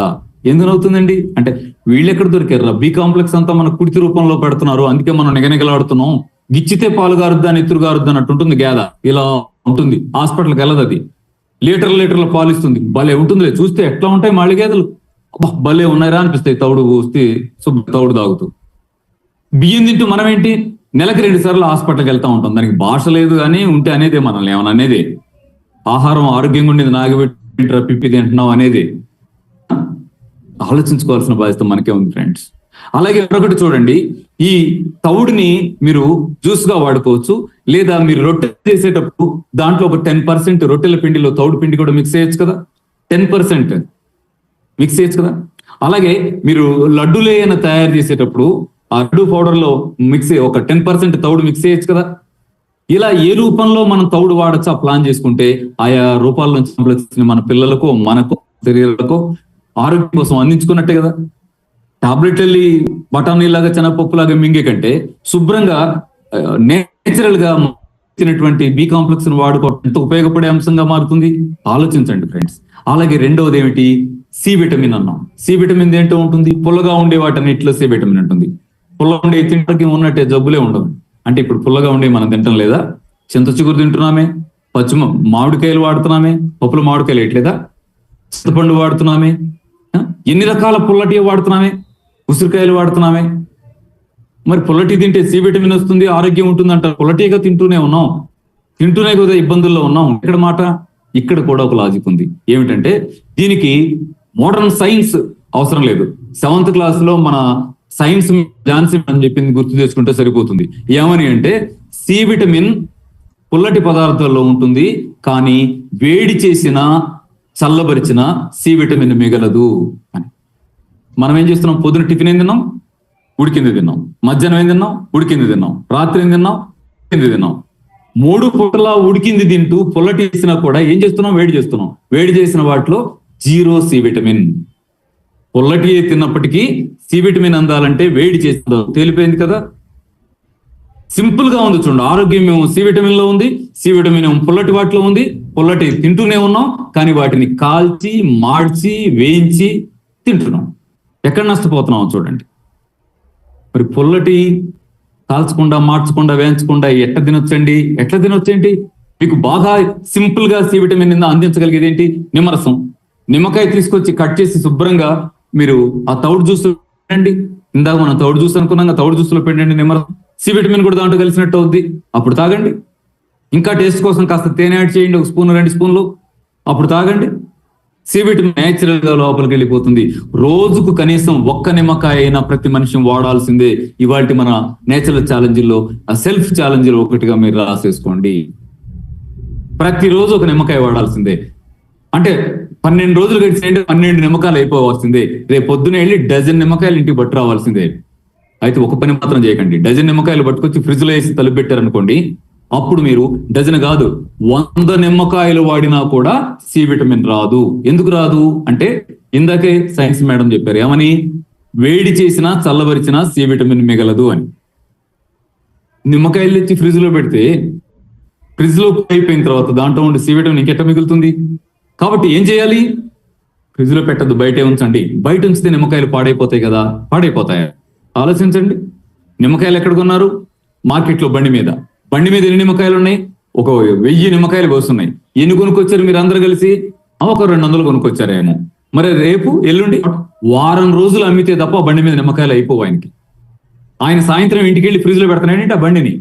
ఎందుకవుతుందండి అంటే వీళ్ళు ఎక్కడ దొరికారు? బి కాంప్లెక్స్ అంతా మన కుడితి రూపంలో పెడుతున్నారు, అందుకే మనం నిగనిగలాడుతున్నాం. గిచ్చితే పాలు గారుద్దా నెత్తురు గారుద్దా అన్నట్టు ఉంటుంది గేద. ఇలా ఉంటుంది, హాస్పిటల్కి వెళ్ళదు అది. లీటర్ల పాలు ఇస్తుంది, భలే ఉంటుంది. చూస్తే ఎట్లా ఉంటాయి మాళి గేదెలు, భలే ఉన్నాయరా అనిపిస్తాయి. తౌడు పోస్తే తౌడు తాగుతూ. బియ్యం తింటూ మనం ఏంటి నెలకి 2 సార్లు హాస్పిటల్కి వెళ్తా ఉంటాం. దానికి భాష లేదు కానీ ఉంటే అనేదే మనల్ని ఏమన్నా అనేది. ఆహారం ఆరోగ్యంగా ఉండేది నాగబెట్టి పిప్పి తింటున్నావు అనేది. ఆలోచించుకోవాల్సిన బాధ్యత మనకే ఉంది ఫ్రెండ్స్. అలాగే మరొకటి చూడండి, ఈ తౌడుని మీరు జ్యూస్ గా వాడుకోవచ్చు, లేదా మీరు రొట్టె చేసేటప్పుడు దాంట్లో ఒక 10% రొట్టెల పిండిలో తౌడు పిండి కూడా మిక్స్ చేయొచ్చు కదా. 10% మిక్స్ చేయొచ్చు కదా. అలాగే మీరు లడ్డూలే అయినా తయారు చేసేటప్పుడు ఆ లడ్డు పౌడర్ లో ఒక 10% తౌడు మిక్స్ చేయొచ్చు కదా. ఇలా ఏ రూపంలో మనం తౌడు వాడచ్చా ప్లాన్ చేసుకుంటే ఆయా రూపాల నుంచి మన పిల్లలకు, మనకు, శరీరాలకు ఆరోగ్యం కోసం అందించుకున్నట్టే కదా. టాబ్లెట్ వెళ్ళి బఠానీలాగా శనగపప్పులాగా మింగే కంటే శుభ్రంగా నేచురల్ గా ఇచ్చినటువంటి బి కాంప్లెక్స్ వాడుకోవడం ఎంత ఉపయోగపడే అంశంగా మారుతుంది. ఆలోచించండి ఫ్రెండ్స్. అలాగే రెండవది ఏమిటి? సి విటమిన్ అన్నాం. సి విటమిన్ ఏంటో ఉంటుంది, పుల్లగా ఉండే వాటన్నిటిలో సి విటమిన్ ఉంటుంది. పుల్లగా ఉండే తింటకి ఉన్నట్టే జబ్బులే ఉండవు. అంటే ఇప్పుడు పుల్లగా ఉండే మనం తింటాం లేదా? చింత చిగురు తింటున్నామే, మామిడికాయలు వాడుతున్నామే, పప్పుల మామిడికాయలు వేయట్లేదా? చింతపండు వాడుతున్నామే, ఎన్ని రకాల పుల్లటి వాడుతున్నామే, ఉసిరికాయలు వాడుతున్నామే. మరి పుల్లటి తింటే సి విటమిన్ వస్తుంది, ఆరోగ్యం ఉంటుంది అంటారు. పుల్లటిగా తింటూనే ఉన్నాం, తింటూనే కదా ఇబ్బందుల్లో ఉన్నాం. ఇక్కడ మాట ఇక్కడ కూడా ఒక లాజిక్ ఉంది. ఏమిటంటే దీనికి మోడర్న్ సైన్స్ అవసరం లేదు. 7th క్లాస్ లో మన సైన్స్ ఝాన్సీ అని చెప్పింది గుర్తు చేసుకుంటే సరిపోతుంది. ఏమని అంటే సి విటమిన్ పుల్లటి పదార్థాల్లో ఉంటుంది, కానీ వేడి చేసిన చల్లబరిచిన సి విటమిన్ మిగలదు అని. మనం ఏం చేస్తున్నాం? పొద్దున టిఫిన్ ఏం తిన్నాం? ఉడికింది తిన్నాం. మధ్యాహ్నం ఏం తిన్నాం? ఉడికింది తిన్నాం. రాత్రి ఏం తిన్నాం? ఉడికింది తిన్నాం. 3 పూటలా ఉడికింది తింటూ పుల్లటి వేసినా కూడా ఏం చేస్తున్నాం? వేడి చేస్తున్నాం. వేడి చేసిన వాటిలో 0 సి విటమిన్. పుల్లటి తిన్నప్పటికీ సి విటమిన్ అందాలంటే వేడి చేస్తుందో తేలిపోయింది కదా. సింపుల్ గా ఉంది చూడండి. ఆరోగ్యం ఏమో సి విటమిన్ లో ఉంది, సి విటమిన్ ఏమో పుల్లటి వాటిలో ఉంది. పుల్లటి తింటూనే ఉన్నాం, కానీ వాటిని కాల్చి, మార్చి, వేయించి తింటున్నాం. ఎక్కడ నష్టపోతున్నాం చూడండి. మరి పుల్లటి కాల్చకుండా, మార్చకుండా, వేయించకుండా ఎట్లా తినొచ్చండి? మీకు బాగా సింపుల్ గా సి విటమిన్ అందించగలిగేది ఏంటి? నిమ్మరసం. నిమ్మకాయ తీసుకొచ్చి కట్ చేసి శుభ్రంగా మీరు ఆ తౌడు జ్యూస్ పెట్టండి. ఇందాక మనం తౌడు జ్యూస్ అనుకున్నాం, తౌడు జ్యూస్ లో పెట్టండి నిమ్మరసం. సి విటమిన్ కూడా దాంట్లో కలిసినట్టు అవుద్ది. అప్పుడు తాగండి. ఇంకా టేస్ట్ కోసం కాస్త తేనె యాడ్ చేయండి, 1 స్పూన్ 2 స్పూన్లు, అప్పుడు తాగండి. సి విటమిన్ నేచురల్ గా లోపలికి వెళ్ళిపోతుంది. రోజుకు కనీసం 1 నిమ్మకాయ అయినా ప్రతి మనిషి వాడాల్సిందే. ఇవాళ మన నేచురల్ ఛాలెంజ్లో ఆ సెల్ఫ్ ఛాలెంజ్ ఒకటిగా మీరు రాసేసుకోండి. ప్రతిరోజు 1 నిమ్మకాయ వాడాల్సిందే. అంటే 12 రోజులు గడిచేయండి, 12 నిమ్మకాయలు అయిపోవాల్సిందే. రేపు పొద్దున వెళ్ళి 1 నిమ్మకాయలు ఇంటికి పట్టు రావాల్సిందే. అయితే ఒక పని మాత్రం చేయకండి. 1 నిమ్మకాయలు పట్టుకొచ్చి ఫ్రిడ్జ్ లో వేసి తలుపు పెట్టారనుకోండి, అప్పుడు మీరు 1 కాదు 100 నిమ్మకాయలు వాడినా కూడా సి విటమిన్ రాదు. ఎందుకు రాదు అంటే ఇందాకే సైన్స్ మేడం చెప్పారు. ఏమని? వేడి చేసినా చల్లబరిచినా సి విటమిన్ మిగలదు అని. నిమ్మకాయలు తెచ్చి ఫ్రిడ్జ్ లో పెడితే ఫ్రిడ్జ్ లో అయిపోయిన తర్వాత దాంట్లో ఉండే సి విటమిన్ ఇంకెట్ట మిగులుతుంది? కాబట్టి ఏం చేయాలి? ఫ్రిడ్జ్ లో పెట్టద్దు, బయటే ఉంచండి. బయట ఉంచితే నిమ్మకాయలు పాడైపోతాయి కదా. పాడైపోతాయా? ఆలోచించండి. నిమ్మకాయలు ఎక్కడ కొన్నారు? మార్కెట్లో బండి మీద ఎన్ని నిమ్మకాయలు ఉన్నాయి? 1000 నిమ్మకాయలు వస్తున్నాయి. ఎన్ని కొనుక్కొచ్చారు మీరు అందరు కలిసి? ఒక 200 కొనుక్కొచ్చారేమో. మరి రేపు ఎల్లుండి వారం రోజులు అమ్మితే తప్ప బండి మీద నిమ్మకాయలు అయిపోవు ఆయనకి. ఆయన సాయంత్రం ఇంటికి వెళ్ళి ఫ్రిడ్జ్ లో పెడుతున్నాడంటే ఆ బండిని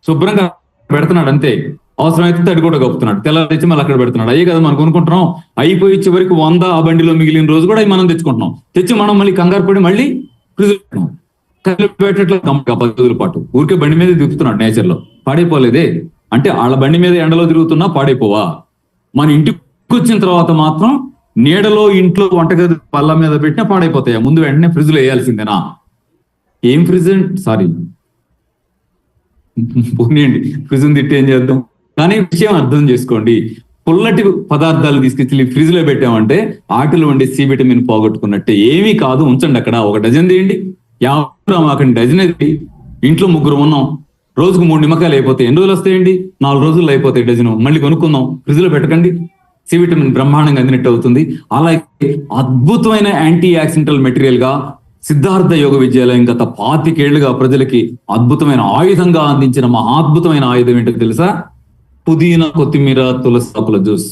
శుభ్రంగా పెడుతున్నాడు అంతే. అవసరమైతే తడి కూడా కప్పుతున్నాడు, తెల్లారి తెచ్చి మళ్ళీ అక్కడ పెడుతున్నాడు. అయ్యే కదా మనం కొనుక్కుంటున్నాం. అయిపోయి చివరికి 100 ఆ బండిలో మిగిలిన రోజు కూడా మనం తెచ్చుకుంటున్నాం. తెచ్చి మనం మళ్ళీ కంగారు పడి మళ్ళీ ఫ్రిడ్జ్ పెట్టట్లేదు 10 రోజుల పాటు. ఊరికే బండి మీద దిగుతున్నాడు. నేచర్ లో పాడైపోలేదే. అంటే వాళ్ళ బండి మీద ఎండలో తిరుగుతున్నా పాడైపోవా? మన ఇంటికి వచ్చిన తర్వాత మాత్రం నీడలో ఇంట్లో వంటగది పళ్ళ మీద పెట్టినా పాడైపోతాయా? ముందు వెంటనే ఫ్రిడ్జ్ లో వేయాల్సిందేనా? ఏం ఫ్రిడ్జ్? సారీ, పోనీయండి, ఫ్రిడ్జ్ తిట్టి ఏం చేద్దాం. కానీ విషయం అర్థం చేసుకోండి, పుల్లటి పదార్థాలు తీసుకొచ్చి ఫ్రిడ్జ్ లో పెట్టామంటే ఆటలు వండి సి విటమిన్ పోగొట్టుకున్నట్టే. ఏమీ కాదు, ఉంచండి అక్కడ. ఒక డజన్ తీయండి, 50 అక్కడ డజన్ అది. ఇంట్లో 3 ఉన్నాం, రోజుకు 3 నిమ్మకాయలు అయిపోతాయి. ఎన్ని రోజులు వస్తాయండి? 4 రోజుల్లో అయిపోతాయి డజను. మళ్ళీ కొనుక్కుందాం, ఫ్రిడ్జ్ లో పెట్టకండి, సి విటమిన్ బ్రహ్మాండంగా అందినట్టు అవుతుంది. అలాగే అద్భుతమైన యాంటీ యాక్సిడెంటల్ మెటీరియల్ గా సిద్ధార్థ యోగ విద్యాలయం గత 25 ఏళ్లుగా ప్రజలకి అద్భుతమైన ఆయుధంగా అందించిన మహాద్భుతమైన ఆయుధం ఏంటో తెలుసా? పుదీనా, కొత్తిమీర, తులసాకుల జ్యూస్.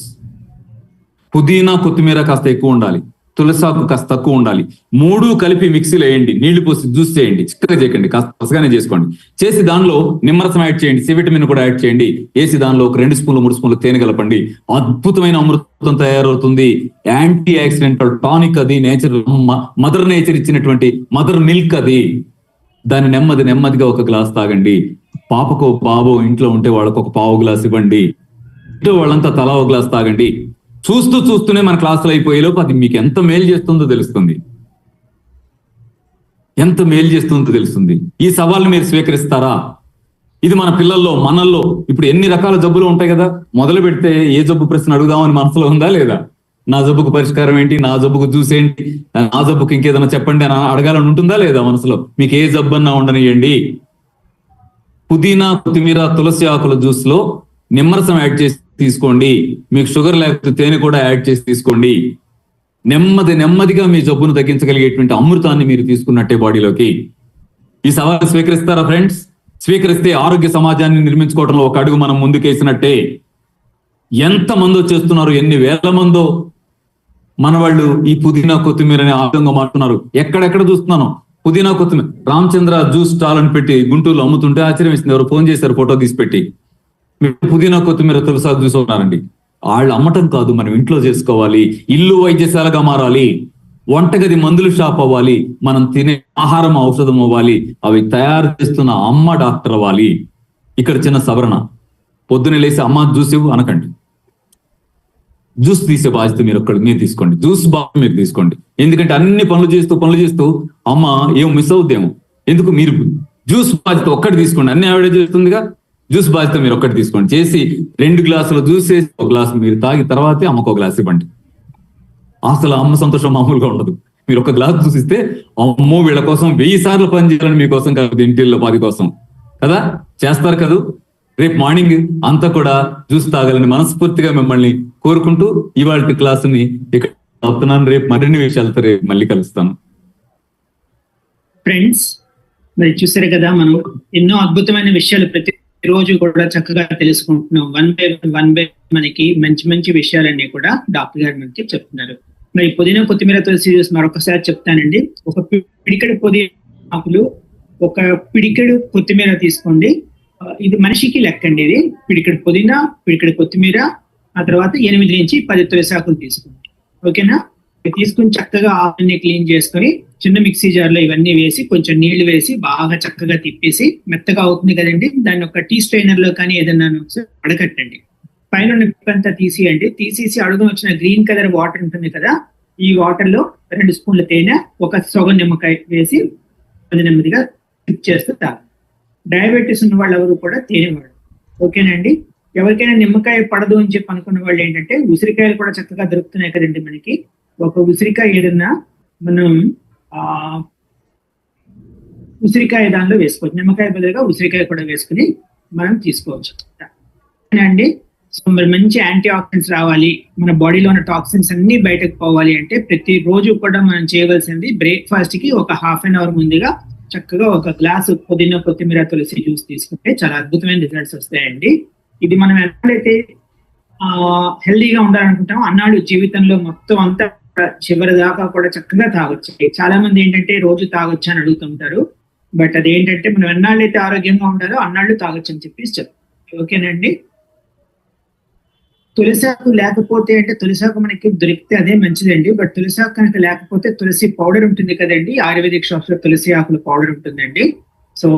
పుదీనా, కొత్తిమీర కాస్త ఎక్కువ ఉండాలి, తులసాకు కాస్త తక్కువ ఉండాలి. 3 కలిపి మిక్సీలో వేయండి, నీళ్లు పోసి జ్యూస్ చేయండి. చిక్కగా చేయకండి, కాస్త పసగానే చేసుకోండి. చేసి దానిలో నిమ్మరసం యాడ్ చేయండి, సి విటమిన్ కూడా యాడ్ చేయండి. వేసి దానిలో ఒక 2 స్పూన్లు 3 స్పూన్లు తేనె కలపండి. అద్భుతమైన అమృతం తయారవుతుంది. యాంటీ యాక్సిడెంటల్ టానిక్ అది. నేచర్, మదర్ నేచర్ ఇచ్చినటువంటి మదర్ మిల్క్ అది. దాన్ని నెమ్మదిగా ఒక గ్లాస్ తాగండి. పాపకో బాబో ఇంట్లో ఉంటే వాళ్ళకు ఒక పావు గ్లాస్ ఇవ్వండి. ఇంట్లో వాళ్ళంతా తలా ఒక గ్లాస్ తాగండి. చూస్తూనే మన క్లాసులు అయిపోయేలోపు అది మీకు ఎంత మేలు చేస్తుందో తెలుస్తుంది. ఎంత మేలు చేస్తుందో తెలుస్తుంది. ఈ సవాల్ని మీరు స్వీకరిస్తారా? ఇది మన పిల్లల్లో, మనల్లో ఇప్పుడు ఎన్ని రకాల జబ్బులు ఉంటాయి కదా. మొదలు పెడితే ఏ జబ్బు ప్రశ్న అడుగుదామని మనసులో ఉందా లేదా? నా జబ్బుకు పరిష్కారం ఏంటి, నా జబ్బుకు జ్యూస్ ఏంటి, నా జబ్బుకు ఇంకేదైనా చెప్పండి అని అడగాలని ఉంటుందా లేదా మనసులో? మీకు ఏ జబ్బు అన్నా ఉండనియండి, పుదీనా, కొత్తిమీర, తులసి ఆకుల జ్యూస్ లో నిమ్మరసం యాడ్ చేసి తీసుకోండి. మీకు షుగర్ లేకపోతే తేనె కూడా యాడ్ చేసి తీసుకోండి. నెమ్మదిగా మీ జబ్బును తగ్గించగలిగేటువంటి అమృతాన్ని మీరు తీసుకున్నట్టే బాడీలోకి. ఈ సవాలు స్వీకరిస్తారా ఫ్రెండ్స్? స్వీకరిస్తే ఆరోగ్య సమాజాన్ని నిర్మించుకోవడంలో ఒక అడుగు మనం ముందుకేసినట్టే. ఎంత మందో చేస్తున్నారు, ఎన్ని వేల మందో మన వాళ్ళు ఈ పుదీనా, కొత్తిమీర అనే ఆయుధంగా మారుతున్నారు. ఎక్కడెక్కడ చూస్తున్నాను పుదీనా, కొత్తిమీర. రామచంద్ర జ్యూస్ స్టాల్ అని పెట్టి గుంటూరులో అమ్ముతుంటే ఆశ్చర్యం వేసింది. ఎవరు ఫోన్ చేశారు, ఫోటో తీసి పెట్టి, పుదీనా, కొత్తిమీర, తులసాకు జ్యూస్ ఉన్నారండి. వాళ్ళు అమ్మటం కాదు, మనం ఇంట్లో చేసుకోవాలి. ఇల్లు వైద్యశాలగా మారాలి, వంటగది మందుల షాప్ అవ్వాలి, మనం తినే ఆహారం ఔషధం అవ్వాలి, అవి తయారు చేస్తున్న అమ్మ డాక్టర్ అవ్వాలి. ఇక్కడ చిన్న సవరణ, పొద్దున లేసి అమ్మ జ్యూస్ ఇవ్వు అనకండి. జ్యూస్ తీసే బాధ్యత మీరు తీసుకోండి. జ్యూస్ బాగా మీరు తీసుకోండి. ఎందుకంటే అన్ని పనులు చేస్తూ అమ్మ ఏం మిస్ అవుద్దేమో. ఎందుకు? మీరు జ్యూస్ బాధ్యత ఒక్కటి తీసుకోండి. అన్ని ఆవిడ చేస్తుందిగా, జ్యూస్ బాధ్యత మీరు ఒక్కటి తీసుకోండి. చేసి 2 గ్లాసులు జ్యూస్ వేసి 1 గ్లాసు మీరు తాగి తర్వాతే అమ్మకు 1 గ్లాస్ ఇవ్వండి. అసలు అమ్మ సంతోషం మామూలుగా ఉండదు. మీరు 1 గ్లాస్ జ్యూస్ ఇస్తే అమ్మో వీళ్ళ కోసం 1000 సార్లు పని చేయాలని మీకోసం కాదు, ఇంటిల్లో 10 కోసం కదా చేస్తారు కదా. రేపు మార్నింగ్ అంతా కూడా జ్యూస్ తాగాలని మనస్ఫూర్తిగా మిమ్మల్ని కోరుకుంటూ ఇవాళ క్లాసుని ఇక్కడ ఆపుతున్నాను. రేపు మరిన్ని విషయాలతో రేపు మళ్ళీ కలుస్తాను. ఫ్రెండ్స్, మరి చూసారు కదా, మనం ఎన్నో అద్భుతమైన విషయాలు ప్రతిరోజు కూడా చక్కగా తెలుసుకుంటున్నాం. వన్ బై మనకి మంచి విషయాలన్నీ కూడా డాక్టర్ గారు మనకి చెప్తున్నారు. మరి పుదీనా, కొత్తిమీర, తులసి జ్యూస్ మరొకసారి చెప్తానండి. ఒక పిడికెడు పుదీనా ఆకులు, ఒక పిడికెడు కొత్తిమీర తీసుకోండి. ఇది మనిషికి లెక్కండి. ఇది పిడికెడు పుదీనా, పిడికెడు కొత్తిమీర, ఆ తర్వాత 8 నుంచి 10 తులసి ఆకులు తీసుకోండి. ఓకేనా? తీసుకుని చక్కగా ఆకుల్ని క్లీన్ చేసుకొని చిన్న మిక్సీ జార్ లో ఇవన్నీ వేసి కొంచెం నీళ్లు వేసి బాగా చక్కగా తిప్పేసి మెత్తగా అవుతుంది కదండి. దాన్ని ఒక టీ స్ట్రైనర్ లో కానీ ఏదన్నా అడగట్టండి. పైన నిప్పంతా తీసేయండి. తీసేసి అడుగు వచ్చిన గ్రీన్ కలర్ వాటర్ ఉంటుంది కదా, ఈ వాటర్ లో 2 స్పూన్ల తేనె, ఒక సగం నిమ్మకాయ వేసి నెమ్మదిగా తిప్ చేస్తూ తాగండి. డయాబెటీస్ ఉన్న వాళ్ళు ఎవరు కూడా తేనె వాడు. ఓకేనండి? ఎవరికైనా నిమ్మకాయ పడదు అని చెప్పి అనుకున్న వాళ్ళు ఏంటంటే, ఉసిరికాయలు కూడా చక్కగా దొరుకుతున్నాయి కదండి మనకి. ఒక ఉసిరికాయ ఏదన్నా మనం ఉసిరికాయ దానిలో వేసుకోవచ్చు. నిమ్మకాయ బదులుగా ఉసిరికాయ కూడా వేసుకుని మనం తీసుకోవచ్చు అండి. సో మరి మంచి యాంటీ ఆక్సిడెంట్స్ రావాలి, మన బాడీలో ఉన్న టాక్సిన్స్ అన్ని బయటకు పోవాలి అంటే ప్రతి రోజు కూడా మనం చేయవలసింది బ్రేక్ఫాస్ట్ కి ఒక హాఫ్ అన్ అవర్ ముందుగా చక్కగా 1 గ్లాసు పుదీనా, కొత్తిమీర, తులసి జ్యూస్ తీసుకుంటే చాలా అద్భుతమైన రిజల్ట్స్ వస్తాయండి. ఇది మనం ఎప్పుడైతే హెల్దీగా ఉండాలనుకుంటామో అన్నాడు జీవితంలో మొత్తం అంతా చివరి దాకా కూడా చక్కగా తాగొచ్చు. చాలా మంది ఏంటంటే రోజు తాగొచ్చు అని అడుగుతుంటారు. బట్ అదేంటంటే మనం ఎన్నాళ్ళైతే ఆరోగ్యంగా ఉండాలో అన్నాళ్ళు తాగొచ్చు అని చెప్పేసి చెప్తారు. ఓకేనండి? తులసాకు లేకపోతే అంటే తులసాకు మనకి దొరికితే అదే మంచిదండి. బట్ తులసాకు కనుక లేకపోతే తులసి పౌడర్ ఉంటుంది కదండి, ఆయుర్వేదిక్ షాప్స్ లో తులసి ఆకుల పౌడర్ ఉంటుందండి. సో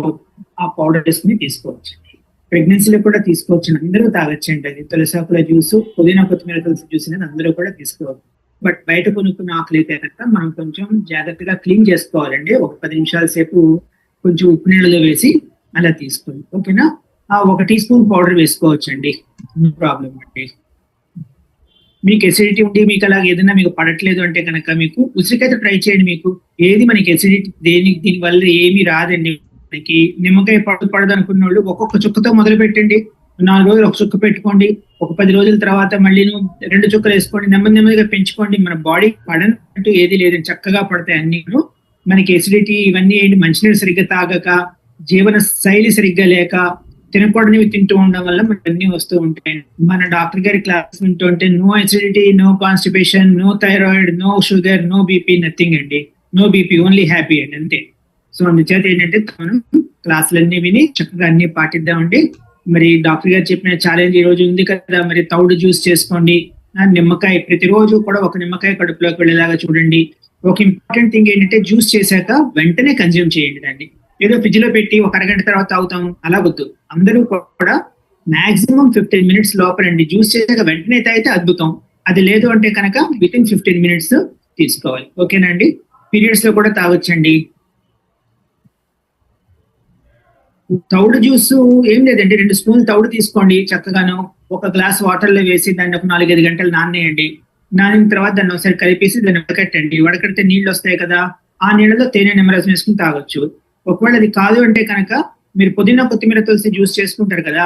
ఆ పౌడర్ వేసుకుని తీసుకోవచ్చు. ప్రెగ్నెన్సీలో కూడా తీసుకోవచ్చు, అందరూ తాగొచ్చండి. అది తులసాకుల జ్యూస్, పుదీనా, కొత్తిమీర, తులసి జ్యూస్ అనేది అందరూ కూడా తీసుకోవచ్చు. బట్ బయట కొనుక్కున్న ఆకులు అయితే కనుక మనం కొంచెం జాగ్రత్తగా క్లీన్ చేసుకోవాలండి. ఒక 10 నిమిషాల సేపు కొంచెం ఉప్పు నీళ్ళలో వేసి అలా తీసుకోండి. ఓకేనా? 1 టీ స్పూన్ పౌడర్ వేసుకోవచ్చు అండి, నో ప్రాబ్లం అండి. మీకు ఎసిడిటీ ఉండి మీకు అలాగే ఏదైనా మీకు పడట్లేదు అంటే కనుక మీకు ఉసిరికాయ ట్రై చేయండి. మీకు ఏది మనకి ఎసిడిటీ దీని వల్ల ఏమీ రాదండి. మనకి నిమ్మకాయ పడదు అనుకున్న వాళ్ళు ఒక్కొక్క చుక్కతో మొదలు పెట్టండి. 4 రోజులు ఒక చుక్క పెట్టుకోండి, ఒక 10 రోజుల తర్వాత మళ్ళీ 2 చుక్కలు వేసుకోండి, నెమ్మదిగా పెంచుకోండి. మన బాడీ పడనట్టు ఏది లేదండి, చక్కగా పడతాయి అన్ని. మనకి ఎసిడిటీ ఇవన్నీ ఏంటి, మంచినీళ్ళు సరిగ్గా తాగక, జీవన శైలి సరిగ్గా లేక, తినకూడనివి తింటూ ఉండడం వల్ల మనకి అన్ని వస్తూ ఉంటాయి. మన డాక్టర్ గారి క్లాస్ వింటూ ఉంటే no acidity, no constipation, no thyroid, no sugar, no BP, nothing అండి. నో బీపీ, ఓన్లీ హ్యాపీ అండి, అంతే. సో అందుచేత ఏంటంటే మనం క్లాసులన్నీ విని చక్కగా అన్ని పాటిద్దామండి. మరి డాక్టర్ గారు చెప్పిన ఛాలెంజ్ ఈ రోజు ఉంది కదా, మరి తౌడు జ్యూస్ చేసుకోండి, నిమ్మకాయ ప్రతిరోజు కూడా 1 నిమ్మకాయ కడుపులోకి వెళ్ళేలాగా చూడండి. ఒక ఇంపార్టెంట్ థింగ్ ఏంటంటే జ్యూస్ చేశాక వెంటనే కన్జ్యూమ్ చేయండి దాన్ని. ఏదో ఫ్రిడ్జ్ లో పెట్టి 1 అరగంట తర్వాత తాగుతాం అలా వద్దు. అందరూ కూడా మాక్సిమం 15 మినిట్స్ లోపలండి జ్యూస్ చేశాక వెంటనే తాగితే అద్భుతం. అది లేదు అంటే కనుక వితిన్ 15 మినిట్స్ తీసుకోవాలి. ఓకేనండి? పీరియడ్స్ లో కూడా తాగొచ్చండి. తౌడు జ్యూస్ ఏం లేదండి, 2 స్పూన్లు తౌడు తీసుకోండి, చక్కగాను 1 గ్లాస్ వాటర్ లో వేసి దాన్ని ఒక 4-5 గంటలు నానేయండి. నానిన తర్వాత దాన్ని ఒకసారి కలిపేసి దాన్ని వడకట్టండి. వడకడితే నీళ్ళు వస్తాయి కదా, ఆ నీళ్ళలో తేనె నిమ్మరసం వేసుకుని తాగొచ్చు. ఒకవేళ అది కాదు అంటే కనుక మీరు పుదీనా కొత్తిమీర తులసి జ్యూస్ చేసుకుంటారు కదా,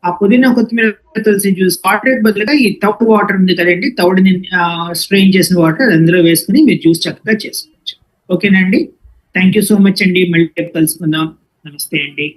ఆ పుదీనా కొత్తిమీర తులసి జ్యూస్ వాటర్ బదులుగా ఈ తౌడు వాటర్ ఉంది కదండి, తౌడుని స్ట్రెయిన్ చేసిన వాటర్ అందులో వేసుకుని మీరు జ్యూస్ చక్కగా చేసుకోవచ్చు. ఓకేనండి? థ్యాంక్ యూ సో మచ్ అండి. మళ్ళీ కలుసుకుందాం. నమస్తే అండి.